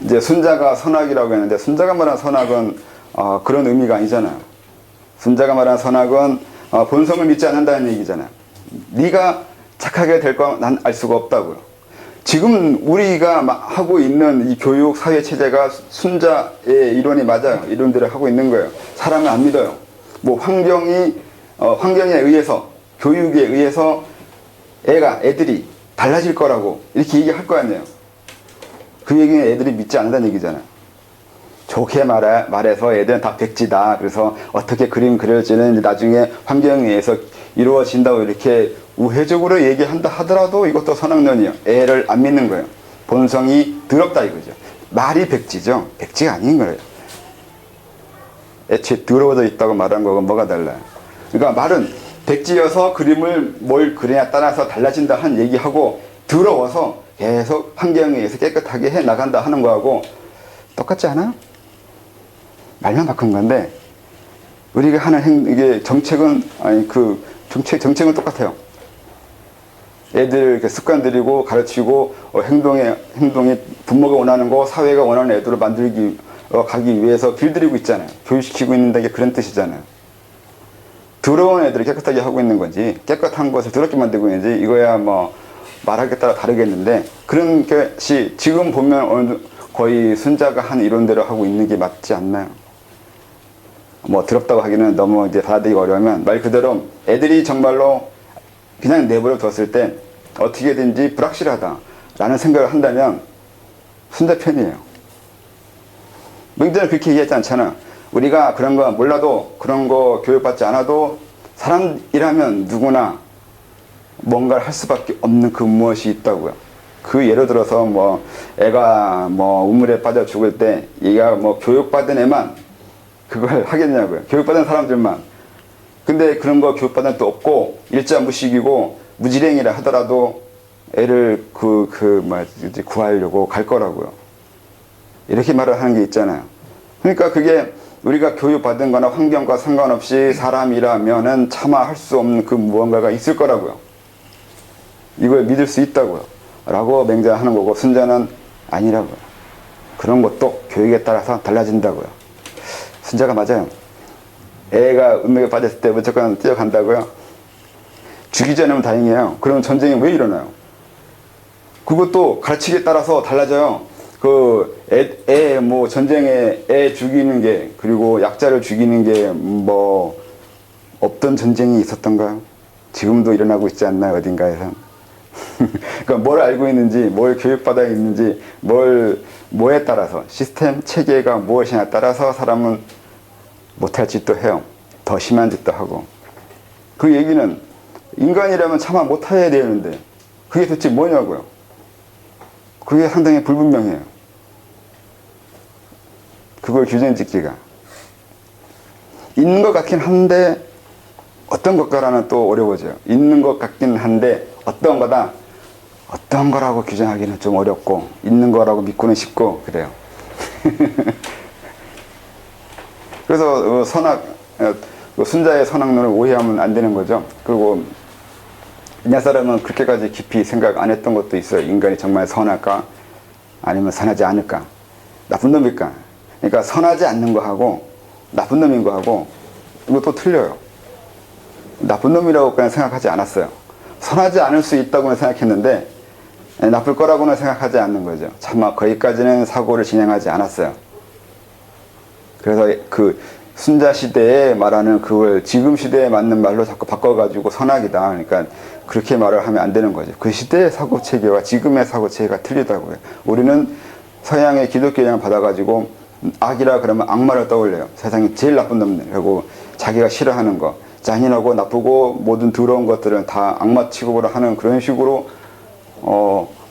이제 순자가 선악이라고 했는데, 순자가 말한 선악은 그런 의미가 아니잖아요. 순자가 말한 선악은 본성을 믿지 않는다는 얘기잖아요. 네가 착하게 될 거 난 알 수가 없다고요. 지금 우리가 하고 있는 이 교육 사회 체제가 순자의 이론이 맞아요. 이론들을 하고 있는 거예요. 사람을 안 믿어요. 뭐 환경에 의해서, 교육에 의해서 애들이 달라질 거라고 이렇게 얘기할 거 아니에요. 그 얘기는 애들이 믿지 않는다는 얘기잖아요. 좋게 말해서 애들은 다 백지다. 그래서 어떻게 그림 그릴지는 나중에 환경에 의해서 이루어진다고 이렇게 우회적으로 얘기한다 하더라도 이것도 선악론이에요. 애를 안 믿는 거예요. 본성이 더럽다 이거죠. 말이 백지죠. 백지가 아닌 거예요. 애초에 더러워져 있다고 말한 거가 뭐가 달라요. 그러니까 말은 백지여서 그림을 뭘 그리냐에 따라서 달라진다 한 얘기하고, 더러워서 계속 환경에 의해서 깨끗하게 해 나간다 하는 거하고 똑같지 않아요? 말만 바꾼 건데, 우리가 하는 이게 정책은, 정책은 똑같아요. 애들 습관들이고 가르치고, 행동이 부모가 원하는 거, 사회가 원하는 애들을 가기 위해서 길들이고 있잖아요. 교육시키고 있는 게 그런 뜻이잖아요. 더러운 애들을 깨끗하게 하고 있는 거지, 깨끗한 것을 더럽게 만들고 있는지, 이거야 뭐 말하기에 따라 다르겠는데, 그런 것이 지금 보면 거의 순자가 한 이론대로 하고 있는 게 맞지 않나요? 뭐 더럽다고 하기는 너무 이제 받아들이기 어려우면, 말 그대로 애들이 정말로 그냥 내버려 뒀을 때 어떻게든지 불확실하다라는 생각을 한다면 순자 편이에요. 명제는 그렇게 얘기하지 않잖아. 우리가 그런 거 몰라도, 그런 거 교육받지 않아도 사람이라면 누구나 뭔가를 할 수밖에 없는 그 무엇이 있다고요. 그 예를 들어서 뭐 애가 뭐 우물에 빠져 죽을 때 얘가 뭐 교육받은 애만 그걸 하겠냐고요. 교육받은 사람들만. 근데 그런 거 교육받은 애도 없고 일자무식이고 무지랭이라 하더라도 애를 구하려고 갈 거라고요. 이렇게 말을 하는 게 있잖아요. 그러니까 그게 우리가 교육받은 거나 환경과 상관없이 사람이라면은 차마 할 수 없는 그 무언가가 있을 거라고요. 이걸 믿을 수 있다고요. 라고 맹자하는 거고, 순자는 아니라고요. 그런 것도 교육에 따라서 달라진다고요. 순자가 맞아요. 애가 운명에 빠졌을 때 무조건 뛰어간다고요. 죽이지 않으면 다행이에요. 그러면 전쟁이 왜 일어나요? 그것도 가르치기에 따라서 달라져요. 전쟁에 애 죽이는 게, 그리고 약자를 죽이는 게 뭐, 없던 전쟁이 있었던가요? 지금도 일어나고 있지 않나요? 어딘가에서. 그러니까 뭘 알고 있는지, 뭘 교육받아 있는지, 뭐에 따라서, 시스템, 체계가 무엇이냐에 따라서 사람은 못할 짓도 해요. 더 심한 짓도 하고. 그 얘기는 인간이라면 차마 못해야 되는데, 그게 도대체 뭐냐고요? 그게 상당히 불분명해요. 그걸 규정 짓기가. 있는 것 같긴 한데, 어떤 것과라는 또 어려워져요. 있는 것 같긴 한데, 어떤 거다? 어떤 거라고 규정하기는 좀 어렵고, 있는 거라고 믿고는 쉽고, 그래요. 그래서 순자의 선악론을 오해하면 안 되는 거죠. 그리고 옛날 사람은 그렇게까지 깊이 생각 안 했던 것도 있어요. 인간이 정말 선할까? 아니면 선하지 않을까? 나쁜 놈일까? 그러니까 선하지 않는 거하고 나쁜 놈인 거하고 이것도 틀려요. 나쁜 놈이라고 그냥 생각하지 않았어요. 선하지 않을 수 있다고는 생각했는데 나쁠 거라고는 생각하지 않는 거죠. 차마 거기까지는 사고를 진행하지 않았어요. 그래서 그 순자 시대에 말하는 그걸 지금 시대에 맞는 말로 자꾸 바꿔가지고 선악이다. 그러니까 그렇게 말을 하면 안 되는 거죠. 그 시대의 사고 체계와 지금의 사고 체계가 틀리다고요. 우리는 서양의 기독교 영향을 받아가지고 악이라 그러면 악마를 떠올려요. 세상에 제일 나쁜 놈이라고 자기가 싫어하는 거, 잔인하고 나쁘고 모든 더러운 것들은 다 악마 취급으로 하는 그런 식으로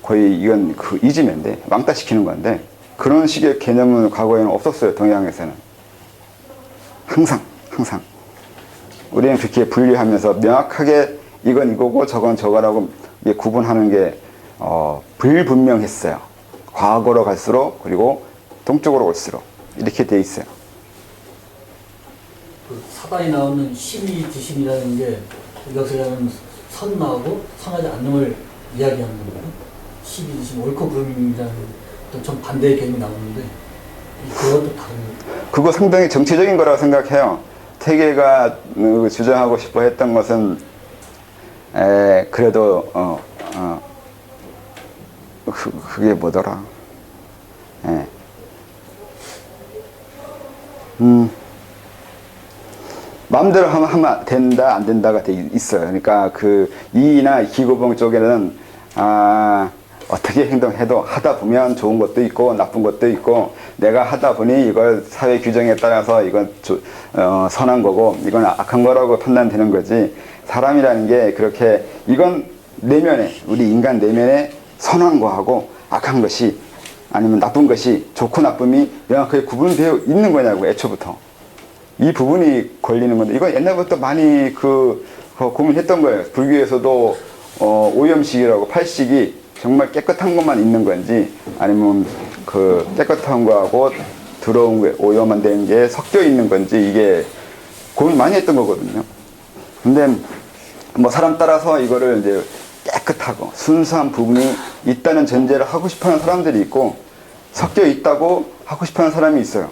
거의 이건 그 이지매인데 왕따시키는 건데 그런 식의 개념은 과거에는 없었어요. 동양에서는. 항상 우리는 그렇게 분리하면서 명확하게 이건 이거고 저건 저거라고 구분하는 게 불분명했어요. 과거로 갈수록 그리고 동쪽으로 올수록 이렇게 돼 있어요. 그 사단이 나오는 시비지심이라는 게 여기서 하는 선나하고 선하지 않는 걸 이야기하는 건가요? 시비지심, 옳고 그름이라는 어떤 좀 반대의 개념이 나오는데 그것도 다른. 그거 상당히 정치적인 거라고 생각해요. 태계가 주장하고 싶어 했던 것은 그래도 그게 뭐더라? 마음대로 하면 된다 안 된다가 돼 있어요. 그러니까 그 이이나 기고봉 쪽에는 어떻게 행동해도 하다 보면 좋은 것도 있고 나쁜 것도 있고 내가 하다 보니 이걸 사회 규정에 따라서 이건 선한 거고 이건 악한 거라고 판단되는 거지. 사람이라는 게 그렇게 이건 내면에 우리 인간 내면에 선한 거하고 악한 것이 아니면 나쁜 것이 좋고 나쁨이 명확하게 구분되어 있는 거냐고. 애초부터 이 부분이 걸리는 건데 이건 옛날부터 많이 고민했던 거예요. 불교에서도 오염식이라고 팔식이 정말 깨끗한 것만 있는 건지 아니면 그 깨끗한 거하고 더러운 거 오염만 된 게 섞여 있는 건지 이게 고민 많이 했던 거거든요. 근데 뭐 사람 따라서 이거를 이제 깨끗하고 순수한 부분이 있다는 전제를 하고 싶어하는 사람들이 있고 섞여 있다고 하고 싶어하는 사람이 있어요.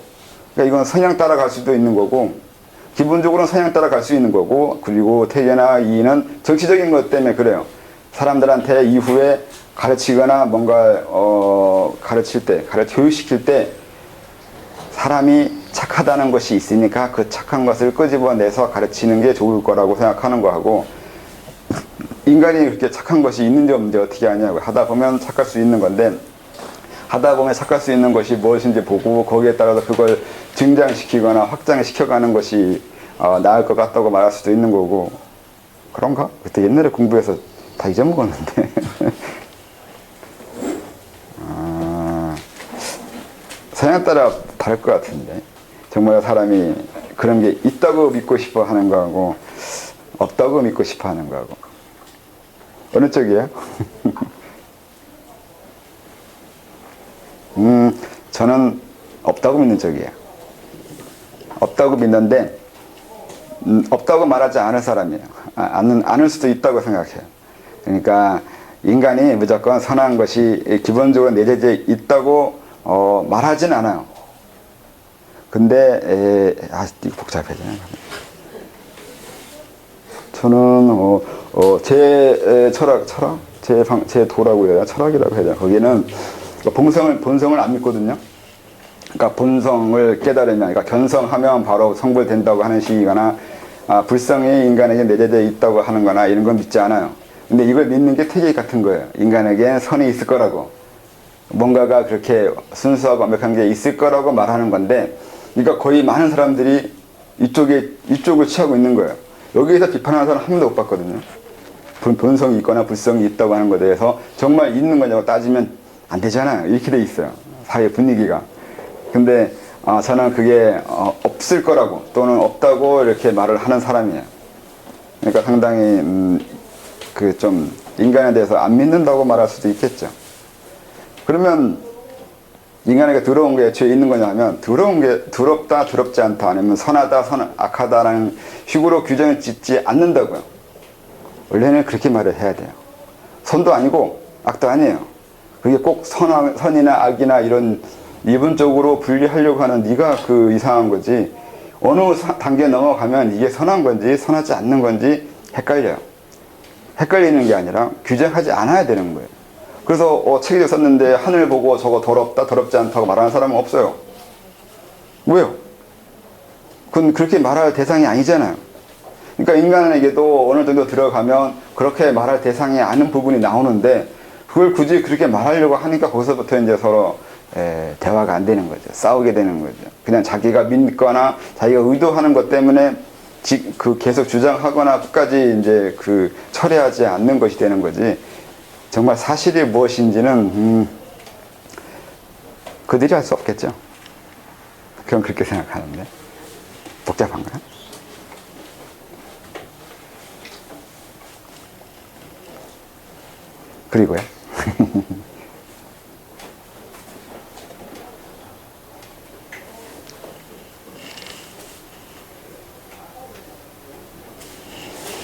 그러니까 이건 성향 따라갈 수도 있는 거고 기본적으로는 성향 따라갈 수 있는 거고 그리고 태계나 이의는 정치적인 것 때문에 그래요. 사람들한테 이후에 가르치거나 뭔가 가르칠 때, 교육시킬 때 사람이 착하다는 것이 있으니까 그 착한 것을 끄집어내서 가르치는 게 좋을 거라고 생각하는 거하고 인간이 그렇게 착한 것이 있는지 없는지 어떻게 아냐고. 하다 보면 착할 수 있는 건데 하다 보면 착할 수 있는 것이 무엇인지 보고 거기에 따라서 그걸 증장시키거나 확장시켜가는 것이 나을 것 같다고 말할 수도 있는 거고. 그런가? 그때 옛날에 공부해서 다 잊어먹었는데. 아, 성향 따라 다를 것 같은데. 정말 사람이 그런 게 있다고 믿고 싶어 하는 거하고 없다고 믿고 싶어 하는 거하고 어느 쪽이에요? 저는 없다고 믿는 쪽이에요. 없다고 믿는데 없다고 말하지 않을 사람이에요. 않을 수도 있다고 생각해요. 그러니까 인간이 무조건 선한 것이 기본적으로 내재되어 있다고 말하진 않아요. 근데 이거 복잡해지네. 저는 제 철학, 제 도라고 해야 되나? 철학이라고 해야 되나? 거기는 본성을 안 믿거든요. 그러니까 본성을 깨달으면, 그러니까 견성하면 바로 성불된다고 하는 식이거나, 불성이 인간에게 내재되어 있다고 하는 거나 이런 건 믿지 않아요. 근데 이걸 믿는 게 되게 같은 거예요. 인간에겐 선이 있을 거라고. 뭔가가 그렇게 순수하고 완벽한 게 있을 거라고 말하는 건데, 그러니까 거의 많은 사람들이 이쪽을 취하고 있는 거예요. 여기에서 비판하는 사람 한 번도 못 봤거든요. 본성이 있거나 불성이 있다고 하는 것에 대해서 정말 있는 거냐고 따지면 안 되잖아요. 이렇게 돼 있어요. 사회 분위기가. 근데 저는 그게 없을 거라고 또는 없다고 이렇게 말을 하는 사람이에요. 그러니까 상당히 그 좀 인간에 대해서 안 믿는다고 말할 수도 있겠죠. 그러면 인간에게 더러운 게 죄 있는 거냐 하면 더러운 게 더럽다 더럽지 않다 아니면 선하다 악하다라는 식으로 규정을 짓지 않는다고요. 원래는 그렇게 말을 해야 돼요. 선도 아니고 악도 아니에요. 그게 꼭 선이나 악이나 이런 이분적으로 분리하려고 하는 네가 그 이상한 거지. 어느 단계 넘어가면 이게 선한 건지 선하지 않는 건지 헷갈려요. 헷갈리는 게 아니라 규정하지 않아야 되는 거예요. 그래서 책에 썼는데 하늘 보고 저거 더럽다 더럽지 않다고 말하는 사람은 없어요. 왜요? 그건 그렇게 말할 대상이 아니잖아요. 그러니까 인간에게도 어느 정도 들어가면 그렇게 말할 대상이 아닌 부분이 나오는데 그걸 굳이 그렇게 말하려고 하니까 거기서부터 이제 서로 대화가 안 되는 거죠. 싸우게 되는 거죠. 그냥 자기가 믿거나 자기가 의도하는 것 때문에 계속 주장하거나 끝까지 이제 철회하지 않는 것이 되는 거지. 정말 사실이 무엇인지는 그들이 알 수 없겠죠. 그건 그렇게 생각하는데 복잡한가요? 그리고요.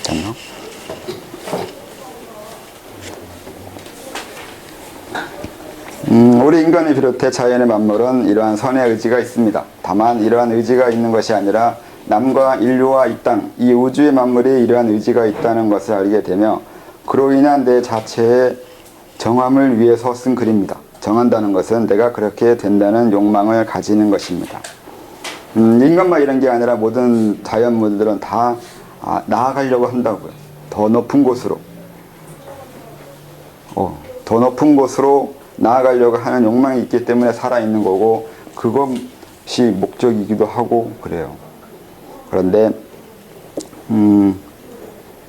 됐나? 우리 인간을 비롯해 자연의 만물은 이러한 선의 의지가 있습니다. 다만 이러한 의지가 있는 것이 아니라 남과 인류와 이 땅, 이 우주의 만물에 이러한 의지가 있다는 것을 알게 되며 그로 인한 내 자체의 정함을 위해서 쓴 글입니다. 정한다는 것은 내가 그렇게 된다는 욕망을 가지는 것입니다. 인간만 이런 게 아니라 모든 자연물들은 다 나아가려고 한다고요. 더 높은 곳으로. 더 높은 곳으로 나아가려고 하는 욕망이 있기 때문에 살아있는 거고 그것이 목적이기도 하고 그래요. 그런데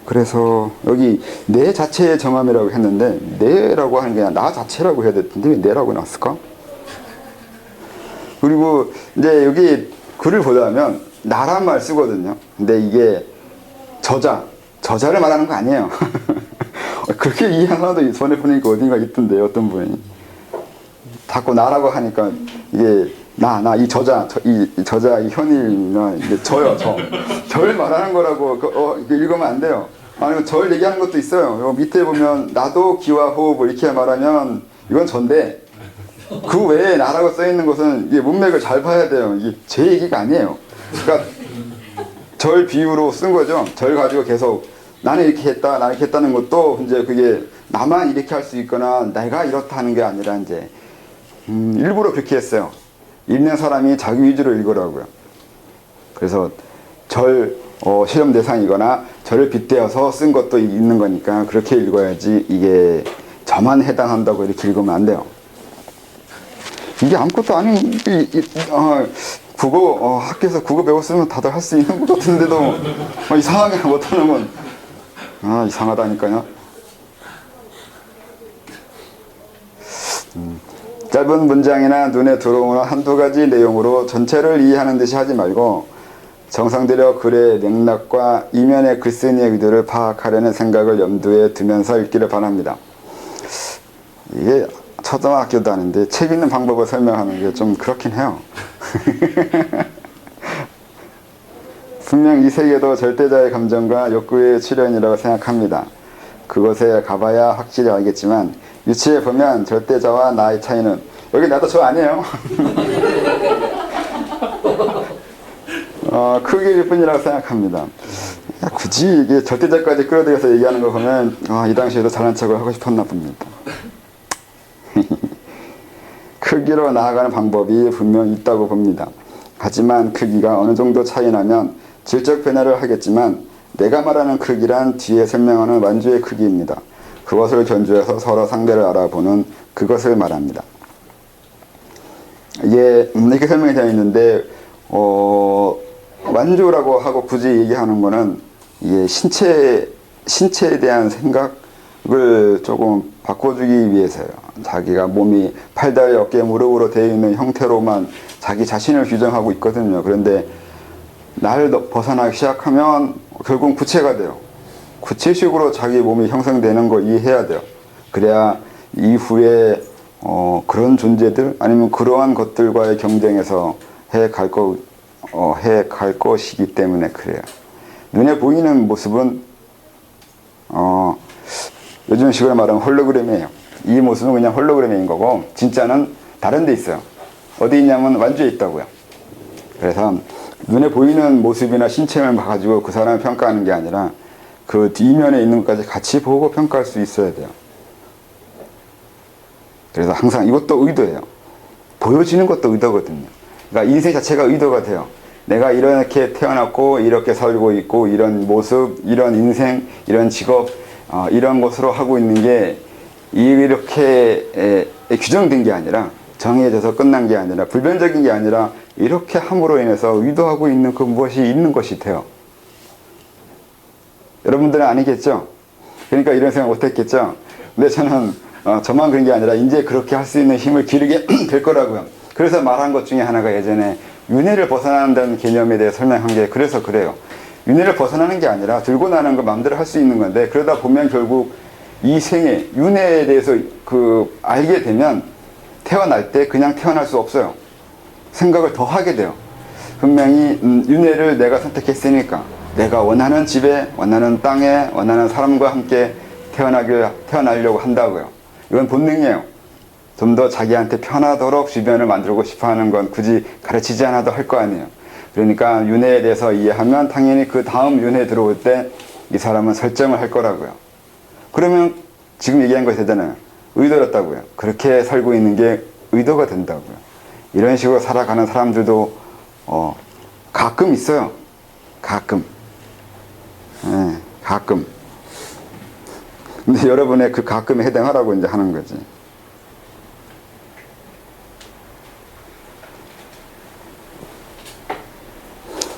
그래서 여기 내 자체의 정함이라고 했는데 내라고 하는 게 아니라 나 자체라고 해야 될 텐데 왜 내라고 나왔을까? 그리고 이제 여기 글을 보자면 나란 말 쓰거든요. 근데 이게 저자를 말하는 거 아니에요. 그렇게 이해하는 사람도 손에 보니까 어딘가 있던데 어떤 분이 자꾸 나라고 하니까 이게 이 저자 이 현일이나 이게 저요 저를 말하는 거라고 읽으면 안 돼요. 아니면 저를 얘기하는 것도 있어요. 요 밑에 보면 나도 기와 호흡을 이렇게 말하면 이건 전데 그 외에 나라고 써 있는 것은 이게 문맥을 잘 봐야 돼요. 이게 제 얘기가 아니에요. 그러니까 절 비유로 쓴 거죠. 절 가지고 계속 나는 이렇게 했다, 나는 이렇게 했다는 것도 이제 그게 나만 이렇게 할 수 있거나 내가 이렇다 하는 게 아니라 이제 일부러 그렇게 했어요. 읽는 사람이 자기 위주로 읽으라고요. 그래서 실험 대상이거나 저를 빗대어서 쓴 것도 있는 거니까 그렇게 읽어야지 이게 저만 해당한다고 이렇게 읽으면 안 돼요. 이게 아무것도 아닌 국어 학교에서 국어 배웠으면 다들 할 수 있는 것 같은데도 이상하게 못하는 건 이상하다니까요. 짧은 문장이나 눈에 들어오는 한두 가지 내용으로 전체를 이해하는 듯이 하지 말고 정성들여 글의 맥락과 이면의 글쓴이의 의도를 파악하려는 생각을 염두에 두면서 읽기를 바랍니다. 이게 초등학교도 아닌데 책 읽는 방법을 설명하는 게 좀 그렇긴 해요. 분명 이 세계도 절대자의 감정과 욕구의 출현이라고 생각합니다. 그곳에 가봐야 확실히 알겠지만 유치해 보면 절대자와 나의 차이는 여기 나도 저 아니에요. 크기일 뿐이라고 생각합니다. 야, 굳이 이게 절대자까지 끌어들여서 얘기하는 거 보면 이 당시에도 잘난 척을 하고 싶었나 봅니다. 크기로 나아가는 방법이 분명 있다고 봅니다. 하지만 크기가 어느 정도 차이 나면 질적 변화를 하겠지만 내가 말하는 크기란 뒤에 설명하는 완주의 크기입니다. 그것을 견주해서 서로 상대를 알아보는 그것을 말합니다. 이게 이렇게 설명이 되어 있는데 완주라고 하고 굳이 얘기하는 거는 이게 신체에 대한 생각을 조금 바꿔주기 위해서요. 자기가 몸이 팔다리 어깨 무릎으로 되어 있는 형태로만 자기 자신을 규정하고 있거든요. 그런데 날 벗어나기 시작하면 결국 구체가 돼요. 구체식으로 자기 몸이 형성되는 걸 이해해야 돼요. 그래야 이후에 그런 존재들 아니면 그러한 것들과의 경쟁에서 해 갈 것이기 때문에 그래요. 눈에 보이는 모습은 요즘 식으로 말하면 홀로그램이에요. 이 모습은 그냥 홀로그램인 거고 진짜는 다른 데 있어요. 어디 있냐면 완주에 있다고요. 그래서 눈에 보이는 모습이나 신체를 봐가지고 그 사람을 평가하는 게 아니라 그 뒷면에 있는 것까지 같이 보고 평가할 수 있어야 돼요. 그래서 항상 이것도 의도예요. 보여지는 것도 의도거든요. 그러니까 인생 자체가 의도가 돼요. 내가 이렇게 태어났고 이렇게 살고 있고 이런 모습, 이런 인생, 이런 직업, 이런 것으로 하고 있는 게 이렇게 규정된 게 아니라 정해져서 끝난 게 아니라 불변적인 게 아니라 이렇게 함으로 인해서 의도하고 있는 그 무엇이 있는 것이 돼요. 여러분들은 아니겠죠? 그러니까 이런 생각 못 했겠죠? 근데 저는 저만 그런 게 아니라 이제 그렇게 할 수 있는 힘을 기르게 될 거라고요. 그래서 말한 것 중에 하나가 예전에 윤회를 벗어난다는 개념에 대해 설명한 게 그래서 그래요. 윤회를 벗어나는 게 아니라 들고 나는 거 마음대로 할 수 있는 건데 그러다 보면 결국 이 생에 윤회에 대해서 알게 되면 태어날 때 그냥 태어날 수 없어요. 생각을 더 하게 돼요. 분명히 윤회를 내가 선택했으니까 내가 원하는 집에, 원하는 땅에, 원하는 사람과 함께 태어나려고 한다고요. 이건 본능이에요. 좀 더 자기한테 편하도록 주변을 만들고 싶어 하는 건 굳이 가르치지 않아도 할 거 아니에요. 그러니까 윤회에 대해서 이해하면 당연히 그 다음 윤회 들어올 때 이 사람은 설정을 할 거라고요. 그러면 지금 얘기한 거 되잖아요. 의도였다고요. 그렇게 살고 있는 게 의도가 된다고요. 이런 식으로 살아가는 사람들도 가끔 있어요. 가끔. 네, 가끔. 근데 여러분의 그 가끔에 해당하라고 이제 하는 거지.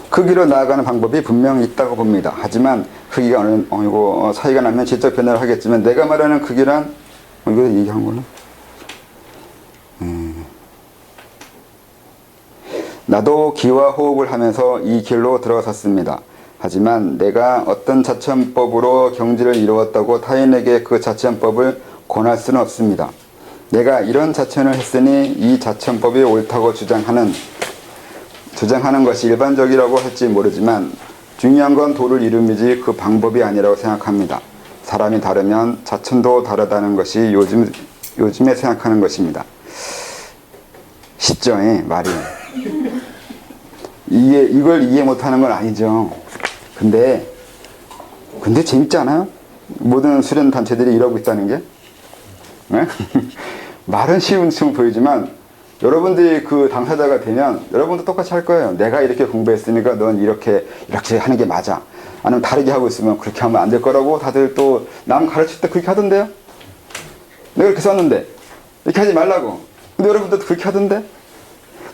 크기로 나아가는 방법이 분명히 있다고 봅니다. 하지만 크기가 차이가 나면 질적 변화를 하겠지만 내가 말하는 크기란 이거 얘기한 거는 나도 기와 호흡을 하면서 이 길로 들어섰습니다. 하지만 내가 어떤 자천법으로 경지를 이루었다고 타인에게 그 자천법을 권할 수는 없습니다. 내가 이런 자천을 했으니 이 자천법이 옳다고 주장하는 것이 일반적이라고 할지 모르지만 중요한 건 도를 이름이지 그 방법이 아니라고 생각합니다. 사람이 다르면 자천도 다르다는 것이 요즘에 생각하는 것입니다. 쉽죠, 말이. 이걸 이해 못하는 건 아니죠. 근데 재밌지 않아요? 모든 수련 단체들이 이러고 있다는 게? 네? 말은 쉬운 층 보이지만 여러분들이 그 당사자가 되면 여러분도 똑같이 할 거예요. 내가 이렇게 공부했으니까 넌 이렇게 하는 게 맞아. 아니면 다르게 하고 있으면 그렇게 하면 안 될 거라고 다들 또 남 가르칠 때 그렇게 하던데요? 내가 이렇게 썼는데 이렇게 하지 말라고. 근데 여러분들도 그렇게 하던데?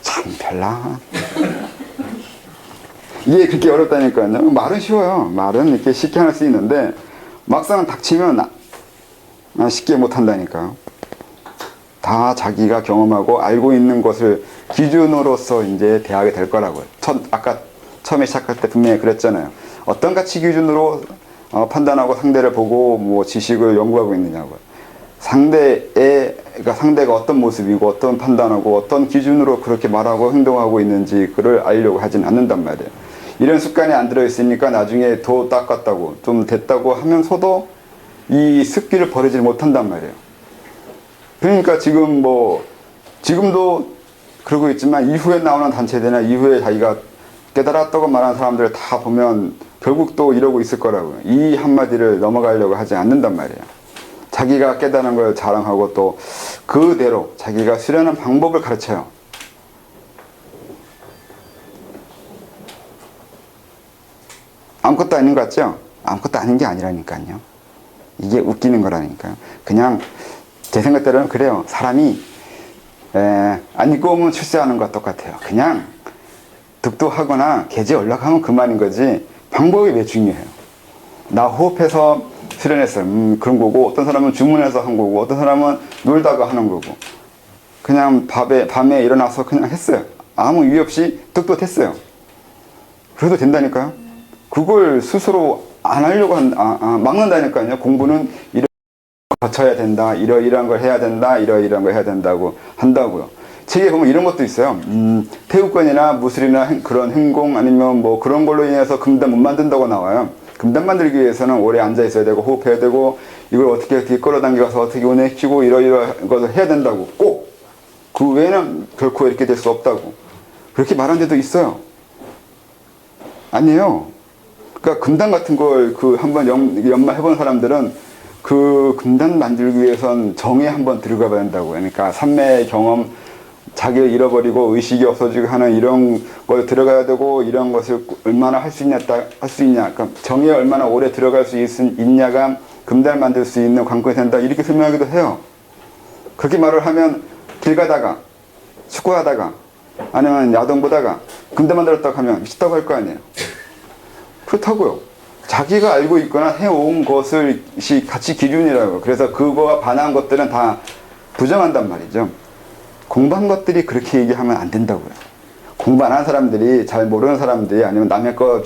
참 별나. 이게 그렇게 어렵다니까요. 말은 쉬워요. 말은 이렇게 쉽게 할 수 있는데 막상 닥치면 쉽게 못 한다니까요. 다 자기가 경험하고 알고 있는 것을 기준으로서 이제 대하게 될 거라고요. 아까 처음에 시작할 때 분명히 그랬잖아요. 어떤 가치 기준으로 판단하고 상대를 보고 뭐 지식을 연구하고 있느냐고요. 그러니까 상대가 어떤 모습이고 어떤 판단하고 어떤 기준으로 그렇게 말하고 행동하고 있는지 그를 알려고 하진 않는단 말이에요. 이런 습관이 안 들어있으니까 나중에 더 닦았다고 좀 됐다고 하면서도 이 습기를 버리지 못한단 말이에요. 그러니까 지금도 그러고 있지만 이후에 나오는 단체들이나 이후에 자기가 깨달았다고 말하는 사람들을 다 보면 결국 또 이러고 있을 거라고요. 이 한마디를 넘어가려고 하지 않는단 말이에요. 자기가 깨달은 걸 자랑하고 또 그대로 자기가 수련하는 방법을 가르쳐요. 아무것도 아닌 것 같죠? 아무것도 아닌 게 아니라니까요. 이게 웃기는 거라니까요. 그냥 제 생각대로는 그래요. 사람이 안 입고 오면 출세하는 것과 똑같아요. 그냥 득도하거나 계제 올라가면 그만인 거지 방법이 왜 중요해요. 나 호흡해서 수련했어요. 그런 거고 어떤 사람은 주문해서 한 거고 어떤 사람은 놀다가 하는 거고 그냥 밤에 일어나서 그냥 했어요. 아무 이유 없이 득도 됐어요. 그래도 된다니까요. 그걸 스스로 안 하려고 막는다니까요. 공부는 거쳐야 된다. 이러이러한 걸 해야 된다. 이러이러한 걸 해야 된다고 한다고요. 책에 보면 이런 것도 있어요. 태국권이나 무술이나 그런 행공 아니면 뭐 그런 걸로 인해서 금단 못 만든다고 나와요. 금단 만들기 위해서는 오래 앉아 있어야 되고 호흡해야 되고 이걸 어떻게 끌어당겨서 어떻게 운행시키고 이러이러한 것을 해야 된다고 꼭 그 외에는 결코 이렇게 될 수 없다고 그렇게 말한 데도 있어요. 아니에요. 그러니까 금단 같은 걸 한번 연마해본 사람들은 그 금단 만들기 위해선 정에 한번 들어가 봐야 된다고. 그러니까 삼매의 경험, 자기를 잃어버리고 의식이 없어지고 하는 이런 걸 들어가야 되고 이런 것을 얼마나 할 수 있냐. 그러니까 정에 얼마나 오래 들어갈 수 있냐가 금단을 만들 수 있는 관건이 된다. 이렇게 설명하기도 해요. 그렇게 말을 하면 길 가다가 축구하다가 아니면 야동 보다가 금단 만들었다고 하면 미쳤다고 할 거 아니에요. 그렇다고요. 자기가 알고 있거나 해온 것이 가치 기준이라고. 그래서 그거와 반한 것들은 다 부정한단 말이죠. 공부한 것들이 그렇게 얘기하면 안 된다고요. 공부 안 한 사람들이, 잘 모르는 사람들이, 아니면 남의 거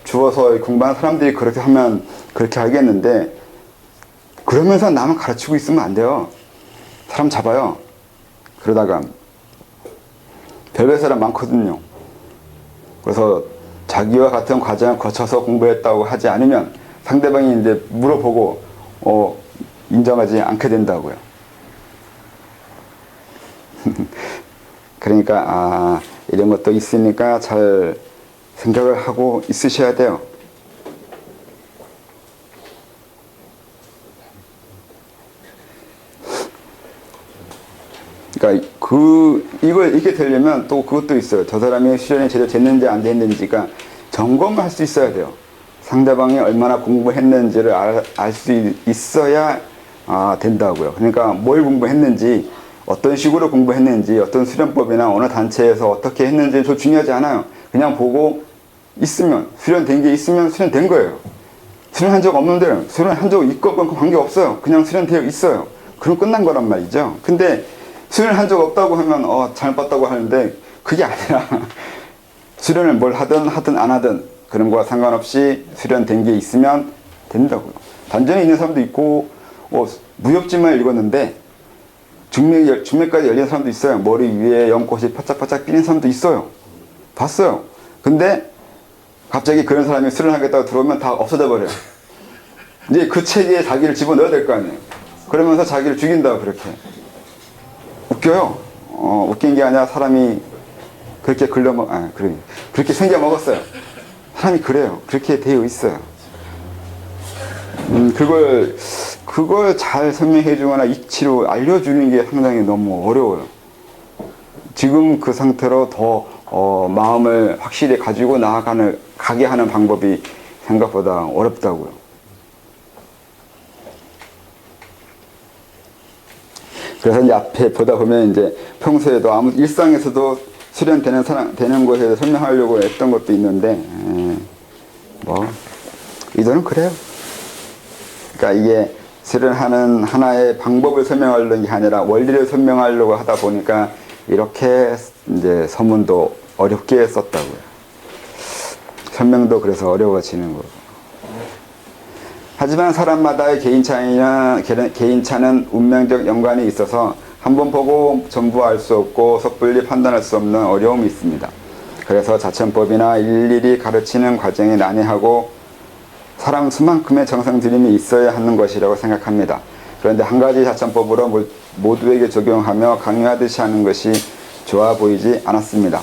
주워서 공부하는 사람들이 그렇게 하면 그렇게 알겠는데, 그러면서 남을 가르치고 있으면 안 돼요. 사람 잡아요. 그러다가 별별 사람 많거든요. 그래서 자기와 같은 과정을 거쳐서 공부했다고 하지 않으면 상대방이 이제 물어보고 인정하지 않게 된다고요. 그러니까 이런 것도 있으니까 잘 생각을 하고 있으셔야 돼요. 그러니까 이걸 이렇게 되려면 또 그것도 있어요. 저 사람이 수련이 제대로 됐는지 안 됐는지가 점검을 할 수 있어야 돼요. 상대방이 얼마나 공부했는지를 알 수 있어야 된다고요. 그러니까 뭘 공부했는지, 어떤 식으로 공부했는지, 어떤 수련법이나 어느 단체에서 어떻게 했는지 저 중요하지 않아요. 그냥 보고 있으면, 수련된 게 있으면 수련된 거예요. 수련한 적 없는데, 수련한 적 있고 없고 관계없어요. 그냥 수련되어 있어요. 그럼 끝난 거란 말이죠. 근데 수련한 적 없다고 하면 잘못 봤다고 하는데 그게 아니라 수련을 뭘 하든 안 하든 그런 거와 상관없이 수련된 게 있으면 된다고요. 단전에 있는 사람도 있고 무협지만 읽었는데 중맥까지 열린 사람도 있어요. 머리 위에 연꽃이 바짝바짝 피는 사람도 있어요. 봤어요. 근데 갑자기 그런 사람이 수련하겠다고 들어오면 다 없어져 버려요. 이제 그 체계에 자기를 집어넣어야 될 거 아니에요. 그러면서 자기를 죽인다 그렇게. 웃겨요. 웃긴 게 아니라 사람이 그렇게 그렇게 생겨 먹었어요. 사람이 그래요. 그렇게 되어 있어요. 그걸 잘 설명해 주거나 이치로 알려주는 게 상당히 너무 어려워요. 지금 그 상태로 더 마음을 확실히 가지고 가게 하는 방법이 생각보다 어렵다고요. 그래서 이제 앞에 보다 보면 이제 평소에도 일상에서도 수련되는 것에 대해서 설명하려고 했던 것도 있는데, 의도는 그래요. 그러니까 이게 실현하는 하나의 방법을 설명하려는 게 아니라 원리를 설명하려고 하다 보니까 이렇게 이제 서문도 어렵게 썼다고요. 설명도 그래서 어려워지는 거고. 하지만 사람마다의 개인차는 운명적 연관이 있어서 한번 보고 전부 알 수 없고 섣불리 판단할 수 없는 어려움이 있습니다. 그래서 자천법이나 일일이 가르치는 과정이 난해하고 사람 수만큼의 정성 들임이 있어야 하는 것이라고 생각합니다. 그런데 한 가지 자천법으로 모두에게 적용하며 강요하듯이 하는 것이 좋아 보이지 않았습니다.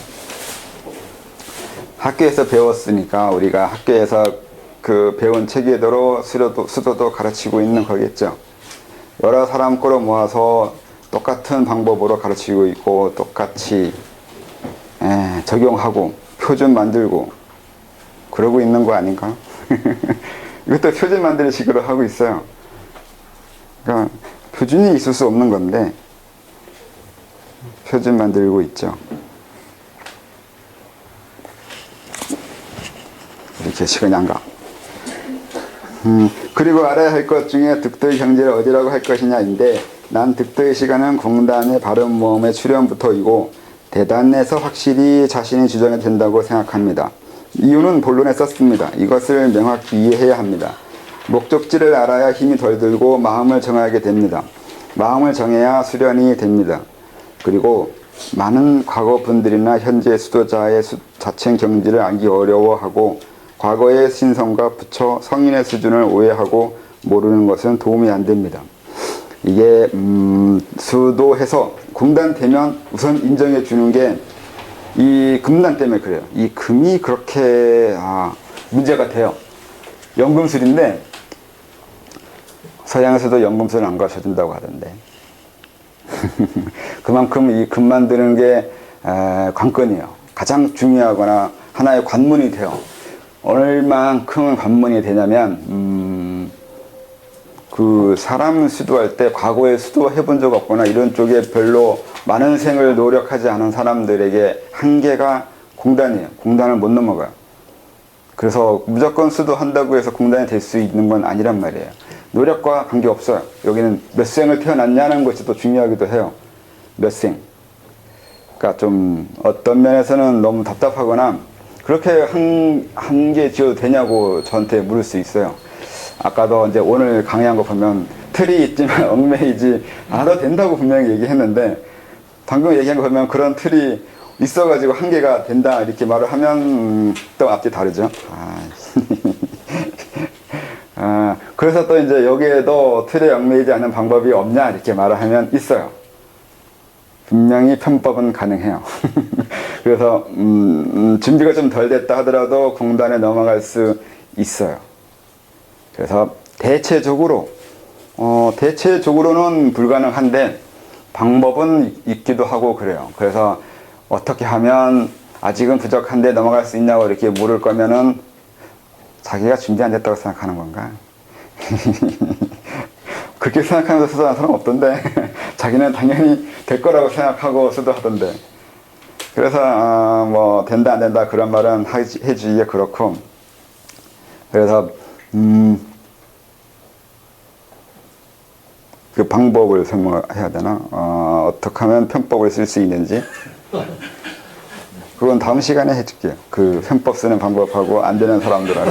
학교에서 배웠으니까 우리가 학교에서 그 배운 체계대로 수도도 가르치고 있는 거겠죠. 여러 사람 끌어 모아서 똑같은 방법으로 가르치고 있고 똑같이 적용하고 표준 만들고 그러고 있는 거 아닌가? 이것도 표준 만드는 식으로 하고 있어요. 그러니까 표준이 있을 수 없는 건데 표준 만들고 있죠. 이렇게 시간이 안 가. 그리고 알아야 할 것 중에 득도의 경제를 어디라고 할 것이냐인데 난 득도의 시간은 공단의 발음 모험의 출현부터이고 대단해서 확실히 자신이 주장이 된다고 생각합니다. 이유는 본론에 썼습니다. 이것을 명확히 이해해야 합니다. 목적지를 알아야 힘이 덜 들고 마음을 정하게 됩니다. 마음을 정해야 수련이 됩니다. 그리고 많은 과거 분들이나 현재 수도자의 자체 경지를 알기 어려워하고 과거의 신성과 부처, 성인의 수준을 오해하고 모르는 것은 도움이 안 됩니다. 이게 수도해서 금단되면 우선 인정해 주는 게 이 금단 때문에 그래요. 이 금이 그렇게 문제가 돼요. 연금술인데 서양에서도 연금술을 안 가르쳐준다고 하던데 그만큼 이 금 만드는 게 관건이에요. 가장 중요하거나 하나의 관문이 돼요. 얼만큼 관문이 되냐면 그 사람 수도할 때 과거에 수도해 본 적 없거나 이런 쪽에 별로 많은 생을 노력하지 않은 사람들에게 한계가 공단이에요. 공단을 못 넘어가요. 그래서 무조건 수도한다고 해서 공단이 될 수 있는 건 아니란 말이에요. 노력과 관계없어요. 여기는 몇 생을 태어났냐는 것이 또 중요하기도 해요. 몇 생. 그러니까 좀 어떤 면에서는 너무 답답하거나 그렇게 한계 지어도 되냐고 저한테 물을 수 있어요. 아까도 이제 오늘 강의한 거 보면 틀이 있지만 얽매이지 않아도 된다고 분명히 얘기했는데 방금 얘기한 거 보면 그런 틀이 있어가지고 한계가 된다 이렇게 말을 하면 또 앞뒤 다르죠. 그래서 또 이제 여기에도 틀에 얽매이지 않은 방법이 없냐 이렇게 말을 하면 있어요. 분명히 편법은 가능해요. 그래서 준비가 좀 덜 됐다 하더라도 공단에 넘어갈 수 있어요. 그래서 대체적으로는 불가능한데 방법은 있기도 하고 그래요. 그래서 어떻게 하면 아직은 부족한데 넘어갈 수 있냐고 이렇게 물을 거면은 자기가 준비 안 됐다고 생각하는 건가? 그렇게 생각하면서 수도하는 사람 없던데 자기는 당연히 될 거라고 생각하고 수도하던데 그래서 뭐 된다 안 된다 그런 말은 해주기에 그렇고 그래서 그 방법을 설명해야 되나? 어떻게 하면 편법을 쓸 수 있는지 그건 다음 시간에 해줄게요. 그 편법 쓰는 방법하고 안 되는 사람들하고